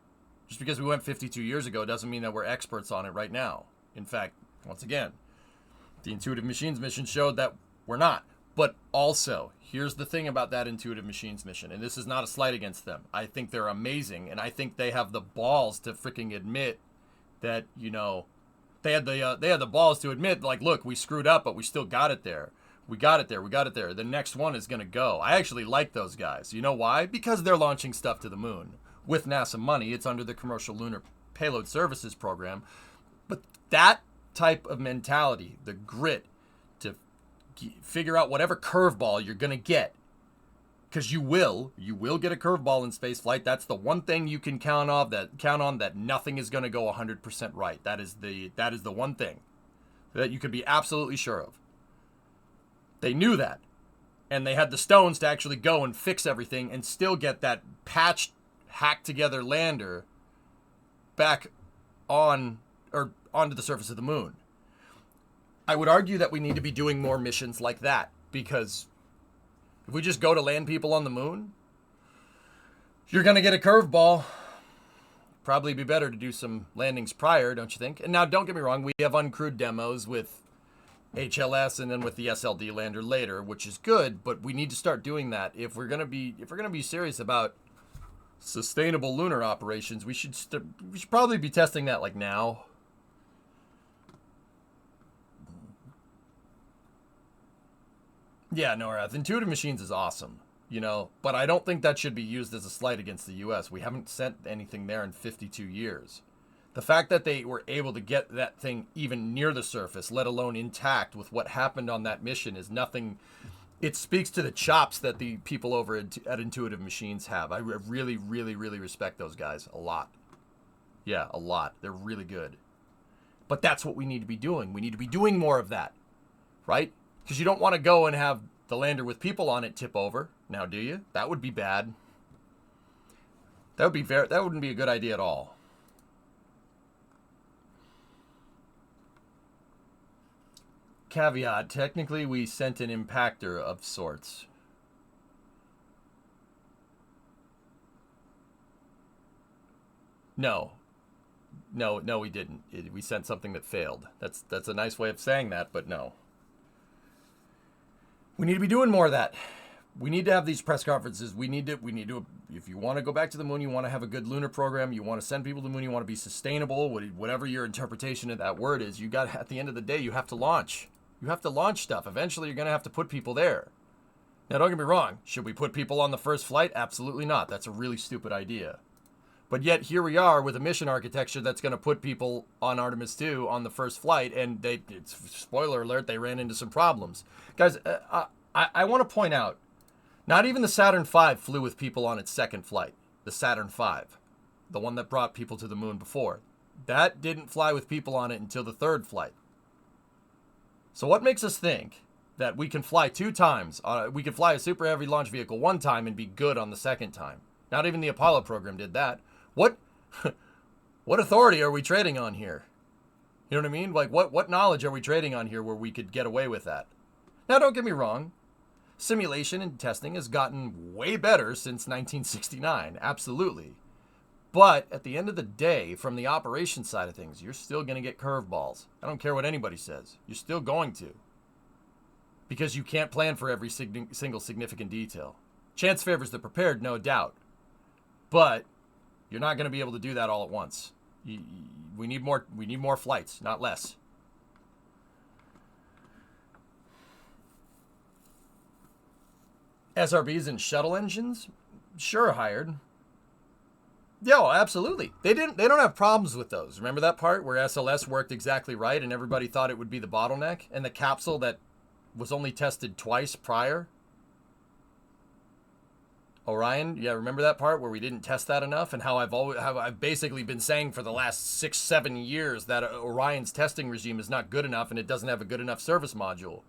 S1: Just because we went 52 years ago doesn't mean that we're experts on it right now. In fact, once again, the Intuitive Machines mission showed that we're not. But also, here's the thing about that Intuitive Machines mission, and this is not a slight against them. I think they're amazing, and I think they have the balls to freaking admit that, They had the balls to admit, like, look, we screwed up, but we still got it there. We got it there. We got it there. The next one is going to go. I actually like those guys. You know why? Because they're launching stuff to the moon. With NASA money, it's under the Commercial Lunar Payload Services Program. But that type of mentality, the grit to figure out whatever curveball you're going to get, because you will get a curveball in space flight. That's the one thing you can count on that nothing is going to go 100% right. That is the one thing that you could be absolutely sure of. They knew that, and they had the stones to actually go and fix everything and still get that patched, hacked together lander back on or onto the surface of the moon. I would argue that we need to be doing more missions like that, because if we just go to land people on the moon, you're going to get a curveball. Probably be better to do some landings prior, don't you think? And now, don't get me wrong, we have uncrewed demos with HLS and then with the SLD lander later, which is good, but we need to start doing that. If we're going to be serious about sustainable lunar operations, we should probably be testing that like now. Yeah, Norath, Intuitive Machines is awesome, you know, but I don't think that should be used as a slight against the U.S. We haven't sent anything there in 52 years. The fact that they were able to get that thing even near the surface, let alone intact with what happened on that mission, is nothing. It speaks to the chops that the people over at Intuitive Machines have. I really, really, really respect those guys a lot. Yeah, a lot. They're really good. But that's what we need to be doing. We need to be doing more of that, right? Because you don't want to go and have the lander with people on it tip over. Now, do you? That would be bad. That wouldn't be a good idea at all. Caveat, technically we sent an impactor of sorts. No, we didn't. We sent something that failed. That's a nice way of saying that, but no. We need to be doing more of that. We need to have these press conferences. We need to, if you want to go back to the moon, you want to have a good lunar program, you want to send people to the moon, you want to be sustainable, whatever your interpretation of that word is, at the end of the day, you have to launch. You have to launch stuff. Eventually, you're going to have to put people there. Now, don't get me wrong. Should we put people on the first flight? Absolutely not. That's a really stupid idea. But yet, here we are with a mission architecture that's going to put people on Artemis 2 on the first flight, and spoiler alert, they ran into some problems. Guys, I want to point out, not even the Saturn V flew with people on its second flight. The Saturn V, the one that brought people to the moon before. That didn't fly with people on it until the third flight. So what makes us think that we can fly two times? We can fly a super heavy launch vehicle one time and be good on the second time. Not even the Apollo program did that. What authority are we trading on here? You know what I mean? Like, what knowledge are we trading on here where we could get away with that? Now, don't get me wrong. Simulation and testing has gotten way better since 1969. Absolutely. But at the end of the day, from the operation side of things, you're still going to get curveballs. I don't care what anybody says. You're still going to. Because you can't plan for every single significant detail. Chance favors the prepared, no doubt. But you're not going to be able to do that all at once. We need more flights, not less. SRBs and shuttle engines? Sure, hired. Yeah, absolutely. They don't have problems with those. Remember that part where SLS worked exactly right and everybody thought it would be the bottleneck? And the capsule that was only tested twice prior? Orion, yeah, remember that part where we didn't test that enough, and how I've basically been saying for the last 6-7 years that Orion's testing regime is not good enough and it doesn't have a good enough service module.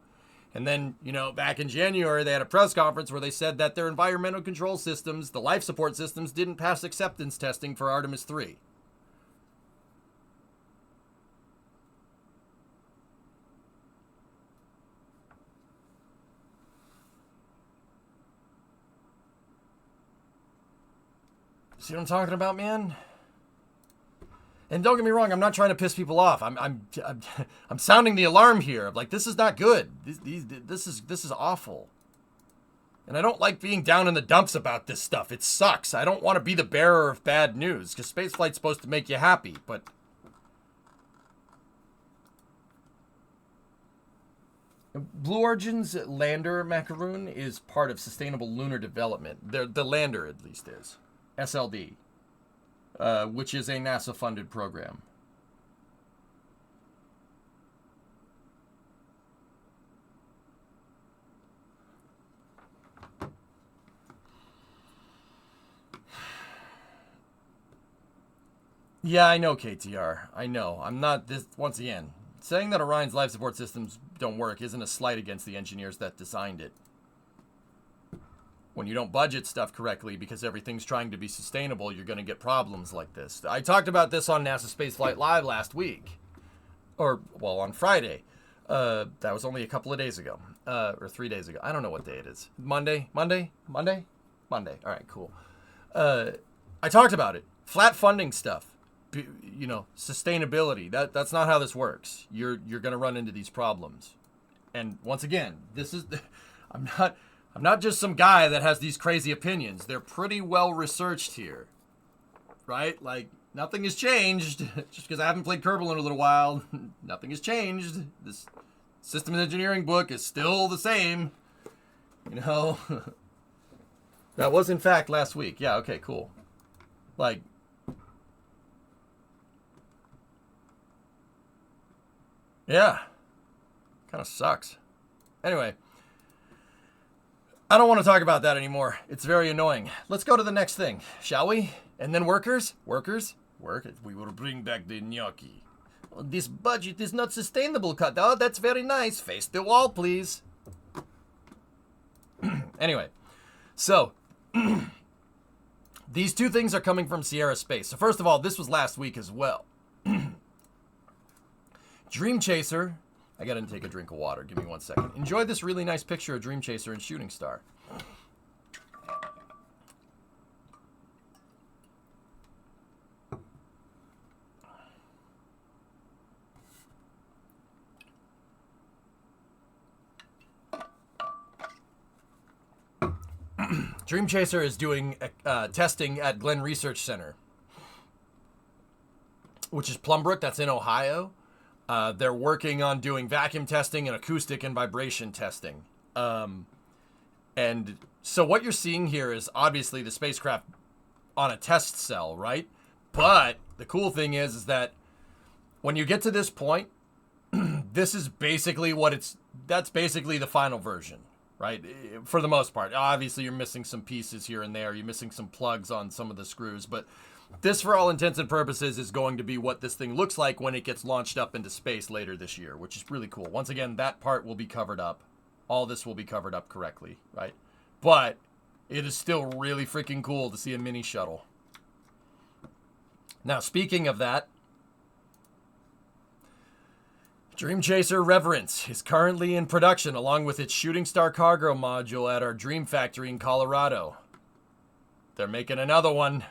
S1: And then, back in January, they had a press conference where they said that their environmental control systems, the life support systems, didn't pass acceptance testing for Artemis 3. See what I'm talking about, man? And don't get me wrong, I'm not trying to piss people off. I'm sounding the alarm here. Like, this is not good. This is awful. And I don't like being down in the dumps about this stuff. It sucks. I don't want to be the bearer of bad news, because spaceflight's supposed to make you happy, but Blue Origin's lander macaroon is part of Sustainable Lunar Development. The lander, at least, is SLD, which is a NASA-funded program. Yeah, I know, KTR. I know. I'm not this. Once again, saying that Orion's life support systems don't work isn't a slight against the engineers that designed it. When you don't budget stuff correctly because everything's trying to be sustainable, you're going to get problems like this. I talked about this on NASA Spaceflight Live last week. Or, well, on Friday. That was only a couple of days ago. Or 3 days ago. I don't know what day it is. Monday? Monday? All right, cool. I talked about it. Flat funding stuff. You know, sustainability. That's not how this works. You're going to run into these problems. And once again, this is I'm not just some guy that has these crazy opinions. They're pretty well researched here. Right? Like, nothing has changed. Just because I haven't played Kerbal in a little while, nothing has changed. This systems engineering book is still the same. You know? That was in fact last week. Yeah, okay, cool. Like, yeah. Kind of sucks. Anyway. I don't want to talk about that anymore. It's very annoying. Let's go to the next thing, shall we? And then workers? Workers? Work. We will bring back the gnocchi. This budget is not sustainable, cut. Oh, that's very nice. Face the wall, please. Anyway. So. These two things are coming from Sierra Space. So first of all, this was last week as well. Dream Chaser. I gotta take a drink of water. Give me 1 second. Enjoy this really nice picture of Dream Chaser and Shooting Star. Dream Chaser is doing testing at Glenn Research Center, which is Plumbrook. That's in Ohio. They're working on doing vacuum testing and acoustic and vibration testing. And so what you're seeing here is obviously the spacecraft on a test cell, right? But the cool thing is that when you get to this point, this is basically that's basically the final version, right? For the most part. Obviously, you're missing some pieces here and there. You're missing some plugs on some of the screws, but this, for all intents and purposes, is going to be what this thing looks like when it gets launched up into space later this year, which is really cool. Once again, that part will be covered up. All this will be covered up correctly, right? But it is still really freaking cool to see a mini shuttle. Now, speaking of that, Dream Chaser Reverence is currently in production along with its Shooting Star cargo module at our Dream Factory in Colorado. They're making another one.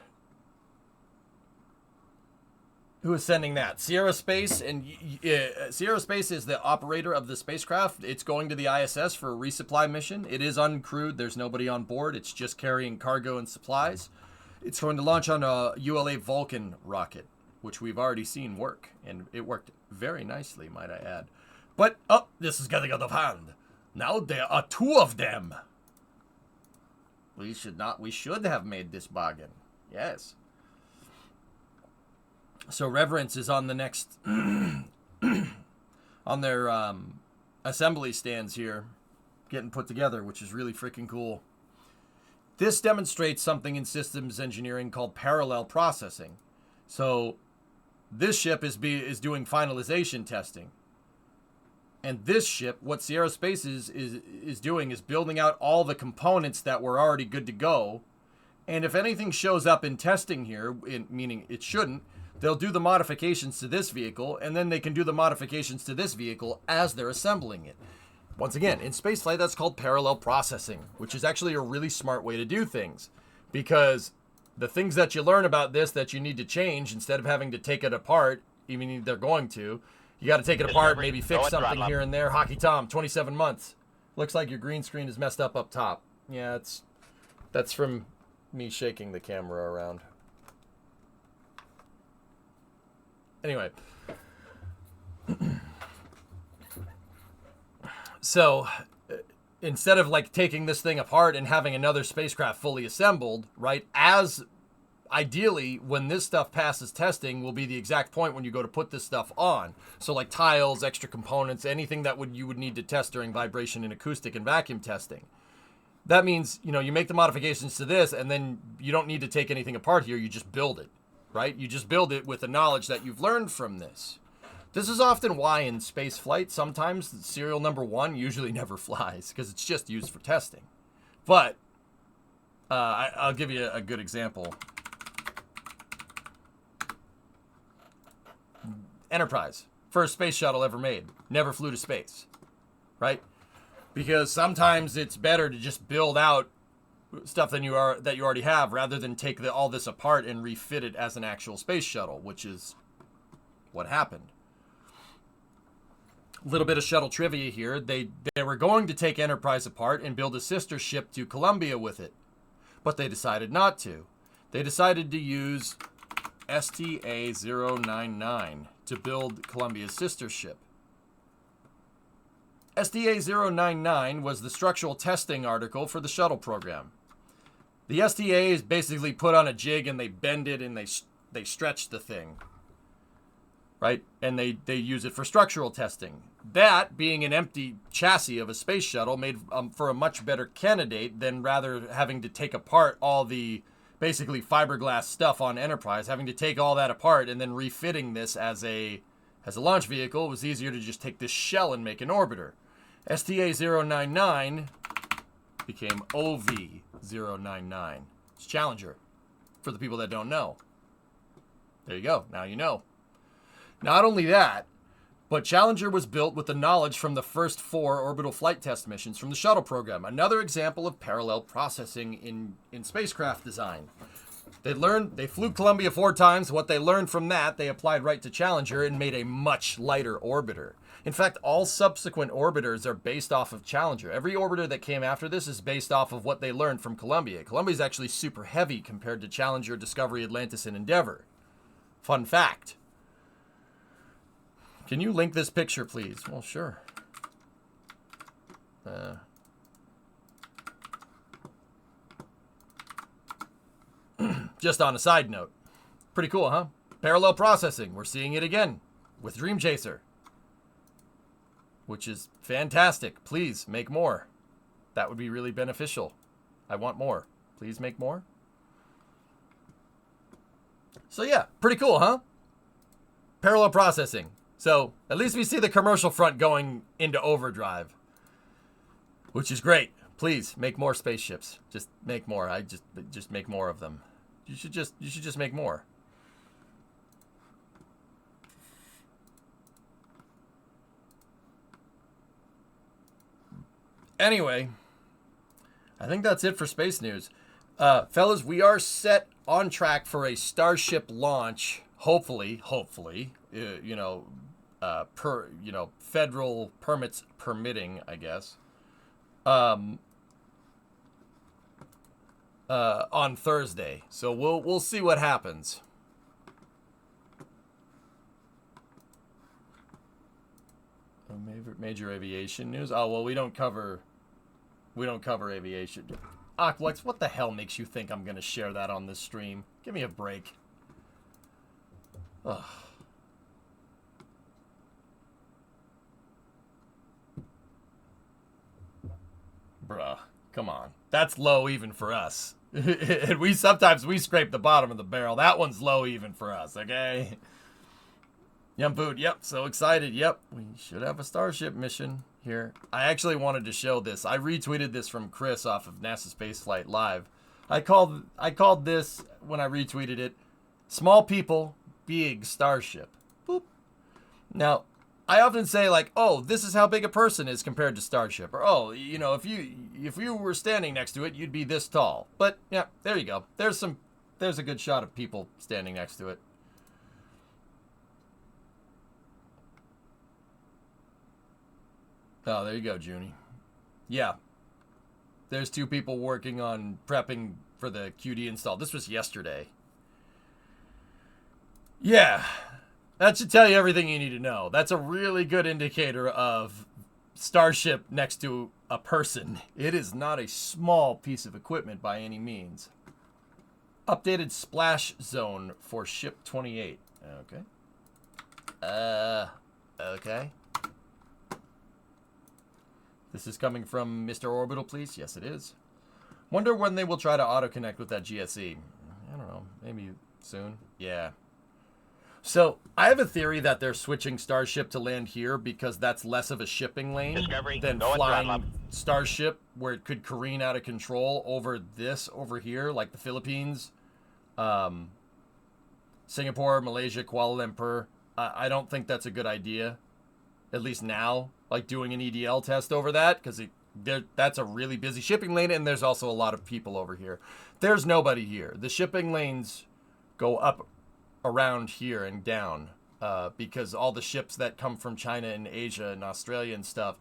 S1: Who is sending that? Sierra Space, and Sierra Space is the operator of the spacecraft. It's going to the ISS for a resupply mission. It is uncrewed. There's nobody on board. It's just carrying cargo and supplies. It's going to launch on a ULA Vulcan rocket, which we've already seen work, and it worked very nicely, might I add. But, oh, this is getting out of hand. Now there are two of them. We should have made this bargain. Yes. So Reverence is on the next, on their assembly stands here, getting put together, which is really freaking cool. This demonstrates something in systems engineering called parallel processing. So this ship is doing finalization testing. And this ship, what Sierra Space is doing is building out all the components that were already good to go. And if anything shows up in testing here, meaning it shouldn't, they'll do the modifications to this vehicle, and then they can do the modifications to this vehicle as they're assembling it. Once again, in spaceflight, that's called parallel processing, which is actually a really smart way to do things. Because the things that you learn about this that you need to change, instead of having to take it apart, even if they're going to, you got to take it apart, maybe fix something here and there. Hockey Tom, 27 months. Looks like your green screen is messed up top. Yeah, that's from me shaking the camera around. Anyway. So instead of like taking this thing apart and having another spacecraft fully assembled, right, as ideally when this stuff passes testing will be the exact point when you go to put this stuff on. So like tiles, extra components, anything that you would need to test during vibration and acoustic and vacuum testing. That means, you know, you make the modifications to this and then you don't need to take anything apart here. You just build it, right? You just build it with the knowledge that you've learned from this. This is often why in space flight, sometimes serial number 1 usually never flies because it's just used for testing. But I'll give you a good example. Enterprise, first space shuttle ever made, never flew to space, right? Because sometimes it's better to just build out stuff that you already have rather than take all this apart and refit it as an actual space shuttle, which is what happened. A little bit of shuttle trivia here. They were going to take Enterprise apart and build a sister ship to Columbia with it, but they decided not to. They decided to use STA-099 to build Columbia's sister ship. STA-099 was the structural testing article for the shuttle program. The STA is basically put on a jig and they bend it and they stretch the thing, right? And they use it for structural testing. That, being an empty chassis of a space shuttle, made for a much better candidate than rather having to take apart all the basically fiberglass stuff on Enterprise, having to take all that apart and then refitting this as a launch vehicle. It was easier to just take this shell and make an orbiter. STA-099 became OV-099. It's Challenger, for the people that don't know. There you go. Now you know. Not only that, but Challenger was built with the knowledge from the first 4 orbital flight test missions from the shuttle program. Another example of parallel processing in spacecraft design. They flew Columbia 4 times. What they learned from that, they applied right to Challenger and made a much lighter orbiter. In fact, all subsequent orbiters are based off of Challenger. Every orbiter that came after this is based off of what they learned from Columbia. Columbia is actually super heavy compared to Challenger, Discovery, Atlantis, and Endeavour. Fun fact. Can you link this picture, please? Well, sure. Just on a side note. Pretty cool, huh? Parallel processing. We're seeing it again with Dream Chaser, which is fantastic. Please make more. That would be really beneficial. I want more. Please make more. So yeah, pretty cool, huh? Parallel processing. So at least we see the commercial front going into overdrive, which is great. Please make more spaceships. Just make more. Just make more of them. You should just make more. Anyway, I think that's it for space news. Fellas, we are set on track for a Starship launch. Hopefully, federal permits permitting, I guess. On Thursday. So we'll see what happens. Major aviation news. Oh well, we don't cover aviation. Aqualex, what the hell makes you think I'm gonna share that on this stream? Give me a break. Ugh. Bruh, come on. That's low even for us. And sometimes we scrape the bottom of the barrel. That one's low even for us, okay? Yum Food, yep, so excited. Yep, we should have a Starship mission here. I actually wanted to show this. I retweeted this from Chris off of NASA Spaceflight Live. I called this, when I retweeted it, Small People, Big Starship. Boop. Now, I often say like, oh, this is how big a person is compared to Starship. Or, oh, you know, if you were standing next to it, you'd be this tall. But, yeah, there you go. There's a good shot of people standing next to it. Oh, there you go, Junie. Yeah. There's 2 people working on prepping for the QD install. This was yesterday. Yeah. That should tell you everything you need to know. That's a really good indicator of starship next to a person. It is not a small piece of equipment by any means. Updated splash zone for ship 28. Okay. Okay. This is coming from Mr. Orbital, please. Yes, it is. Wonder when they will try to auto-connect with that GSE. I don't know. Maybe soon. Yeah. So, I have a theory that they're switching Starship to land here because that's less of a shipping lane
S5: Discovery,
S1: than
S5: go and throttle
S1: flying
S5: up.
S1: Starship where it could careen out of control over this over here, like the Philippines, Singapore, Malaysia, Kuala Lumpur. I don't think that's a good idea, at least now, like doing an EDL test over that, because that's a really busy shipping lane, and there's also a lot of people over here. There's nobody here. The shipping lanes go up around here and down because all the ships that come from China and Asia and Australia and stuff,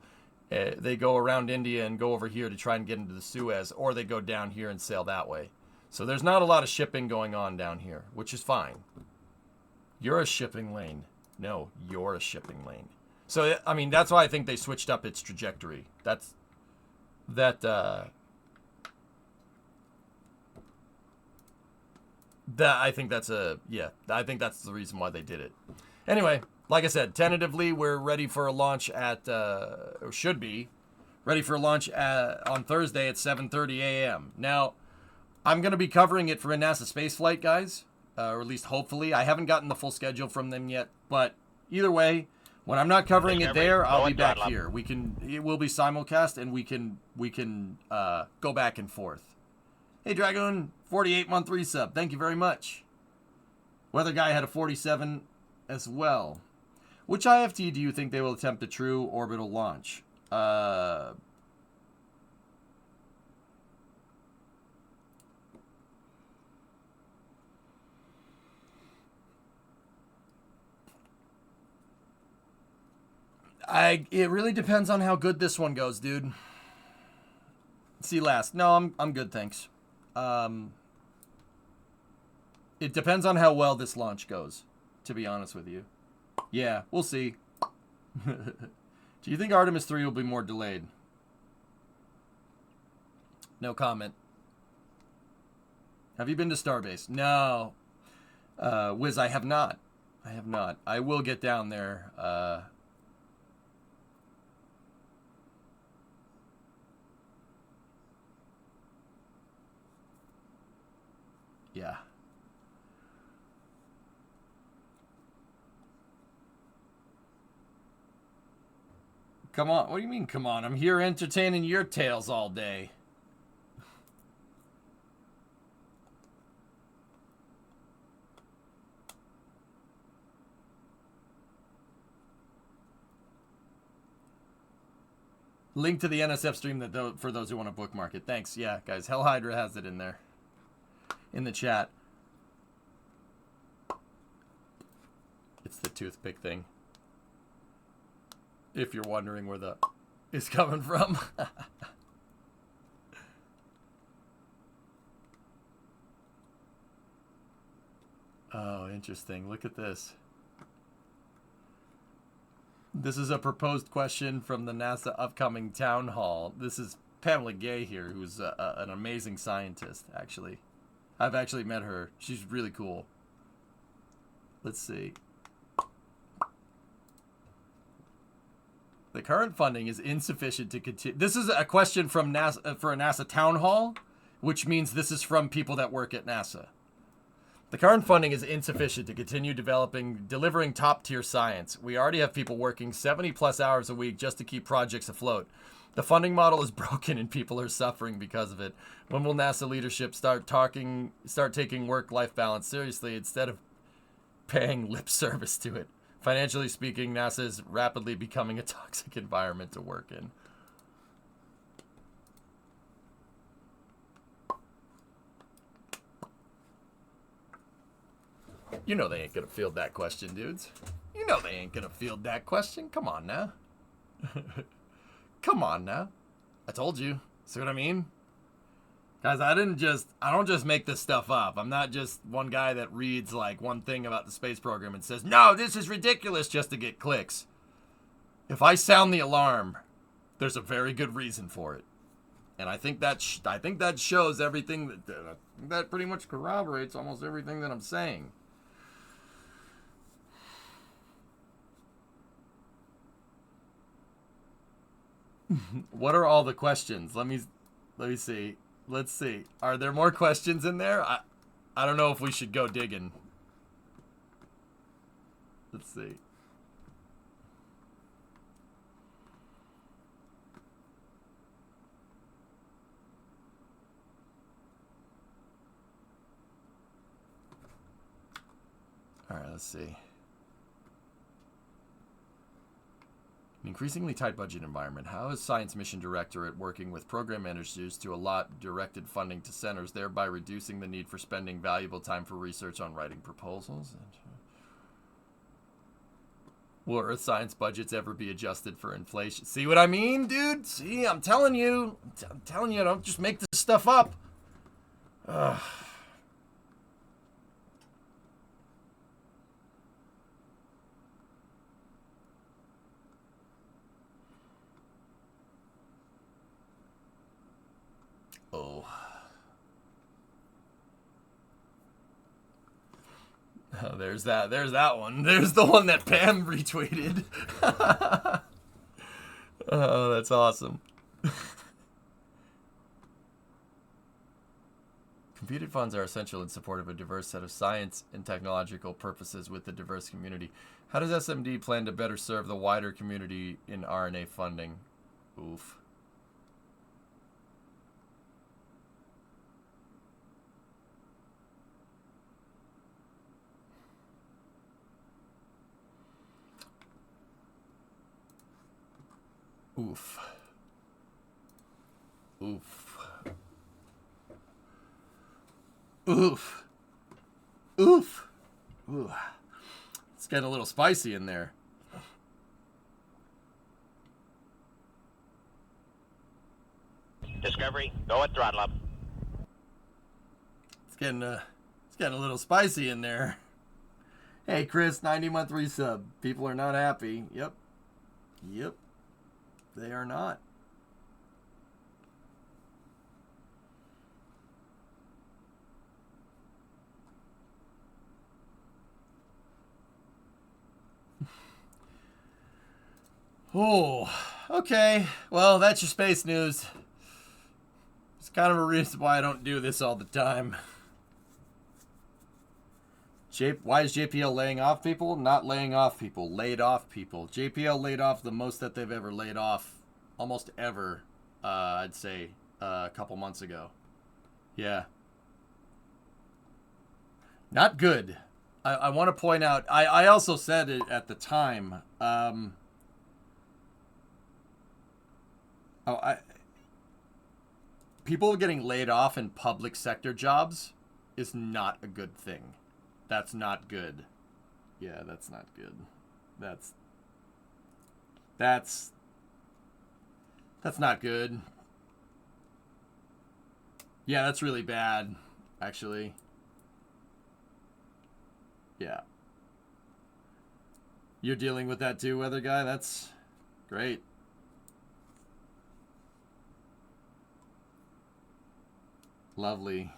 S1: they go around India and go over here to try and get into the Suez, or they go down here and sail that way. So there's not a lot of shipping going on down here, which is fine. You're a shipping lane. No, you're a shipping lane. So, I mean, that's why I think they switched up its trajectory. I think that's I think that's the reason why they did it. Anyway, like I said, tentatively, we're ready for a launch at, or should be, ready for a launch on Thursday at 7:30 a.m. Now, I'm going to be covering it for a NASA spaceflight, guys, or at least hopefully. I haven't gotten the full schedule from them yet, but either way, when I'm not covering it there, I'll be back here. It will be simulcast, and we can go back and forth. Hey, Dragoon, 48-month resub. Thank you very much. Weather Guy had a 47 as well. Which IFT do you think they will attempt a true orbital launch? It really depends on how good this one goes, dude. See last. No, I'm good, thanks. It depends on how well this launch goes, to be honest with you. Yeah, we'll see. Do you think Artemis 3 will be more delayed? No comment. Have you been to Starbase? No. Wiz, I have not. I have not. I will get down there. Yeah. Come on. What do you mean, come on? I'm here entertaining your tales all day. Link to the NSF stream for those who want to bookmark it. Thanks. Yeah, guys. Hell Hydra has it in there. In the chat. It's the toothpick thing. If you're wondering where the is coming from. Oh, interesting. Look at this. This is a proposed question from the NASA upcoming town hall. This is Pamela Gay here, who's an amazing scientist, actually. I've actually met her. She's really cool. Let's see. The current funding is insufficient to continue. This is a question from NASA for a NASA town hall, which means this is from people that work at NASA. The current funding is insufficient to continue delivering top-tier science. We already have people working 70-plus hours a week just to keep projects afloat. The funding model is broken and people are suffering because of it. When will NASA leadership start taking work-life balance seriously instead of paying lip service to it? Financially speaking, NASA is rapidly becoming a toxic environment to work in. You know they ain't gonna field that question, dudes. You know they ain't gonna field that question. Come on now. Come on now. I told you. See what I mean? Guys, I don't just make this stuff up. I'm not just one guy that reads like one thing about the space program and says, no, this is ridiculous just to get clicks. If I sound the alarm, There's a very good reason for it. And I think that shows everything that pretty much corroborates almost everything that I'm saying. What are all the questions? Let me see. Let's see. Are there more questions in there? I don't know if we should go digging. Let's see. All right, let's see. An increasingly tight budget environment. How is Science Mission Directorate working with program managers to allot directed funding to centers, thereby reducing the need for spending valuable time for research on writing proposals? Will Earth science budgets ever be adjusted for inflation? See what I mean, dude? See, I'm telling you. Don't just make this stuff up. Ugh. Oh. Oh, there's that one. There's the one that Pam retweeted. Oh, that's awesome. Computed funds are essential in support of a diverse set of science and technological purposes with the diverse community. How does SMD plan to better serve the wider community in RNA funding? Oof. Oof. Oof. Oof. Oof. Ooh. It's getting a little spicy in there.
S5: Discovery, go at throttle up.
S1: It's getting a little spicy in there. Hey Chris, 90-month resub. People are not happy. Yep. They are not. Oh, okay. Well, that's your space news. It's kind of a reason why I don't do this all the time. Why is JPL laying off people? Not laying off people. Laid off people. JPL laid off the most that they've ever laid off. Almost ever. I'd say a couple months ago. Yeah. Not good. I want to point out, I also said it at the time. People getting laid off in public sector jobs is not a good thing. That's not good. Yeah, that's not good. That's not good. Yeah, that's really bad, actually. Yeah. You're dealing with that too, weather guy? That's great. Lovely.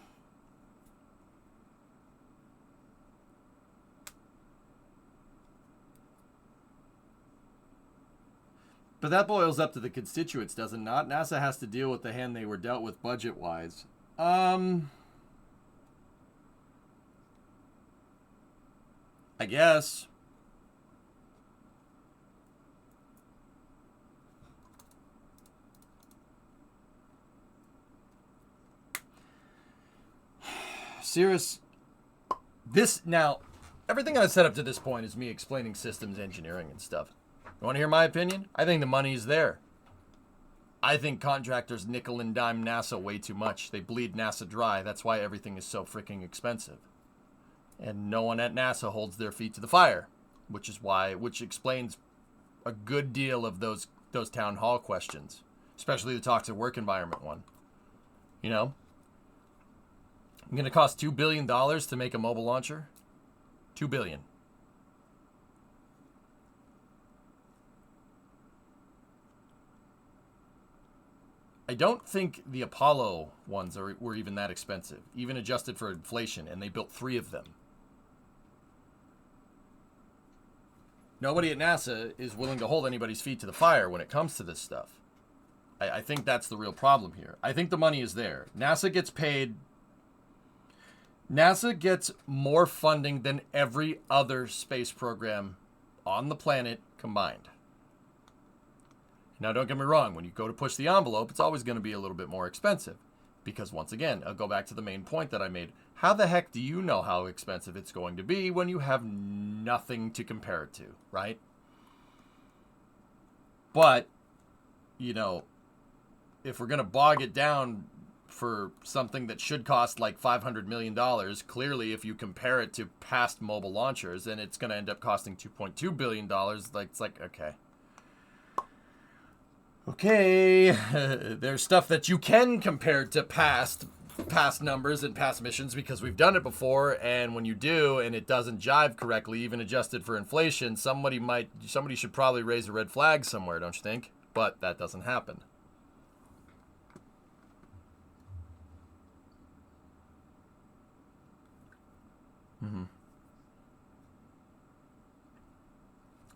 S1: But that boils up to the constituents, does it not? NASA has to deal with the hand they were dealt with budget-wise. I guess. Cirrus, everything I've said up to this point is me explaining systems engineering and stuff. You want to hear my opinion? I think the money's there. I think contractors nickel and dime NASA way too much. They bleed NASA dry. That's why everything is so freaking expensive. And no one at NASA holds their feet to the fire, which explains a good deal of those town hall questions, especially the toxic work environment one. You know? I'm going to cost $2 billion to make a mobile launcher. $2 billion. I don't think the Apollo ones were even that expensive, even adjusted for inflation, and they built 3 of them. Nobody at NASA is willing to hold anybody's feet to the fire when it comes to this stuff. I think that's the real problem here. I think the money is there. NASA gets paid. NASA gets more funding than every other space program on the planet combined. Now, don't get me wrong. When you go to push the envelope, it's always going to be a little bit more expensive. Because once again, I'll go back to the main point that I made. How the heck do you know how expensive it's going to be when you have nothing to compare it to, right? But, you know, if we're going to bog it down for something that should cost like $500 million, clearly if you compare it to past mobile launchers, then it's going to end up costing $2.2 billion. Like, it's like, okay. Okay, there's stuff that you can compare to past numbers and past missions because we've done it before, and when you do and it doesn't jive correctly, even adjusted for inflation, somebody should probably raise a red flag somewhere, don't you think? But that doesn't happen.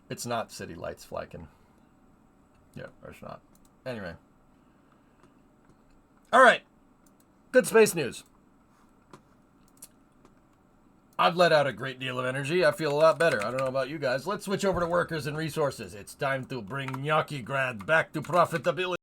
S1: It's not city lights flaking. Yeah, or it's not. Anyway. All right. Good space news. I've let out a great deal of energy. I feel a lot better. I don't know about you guys. Let's switch over to workers and resources. It's time to bring Gnocchi Grad back to profitability.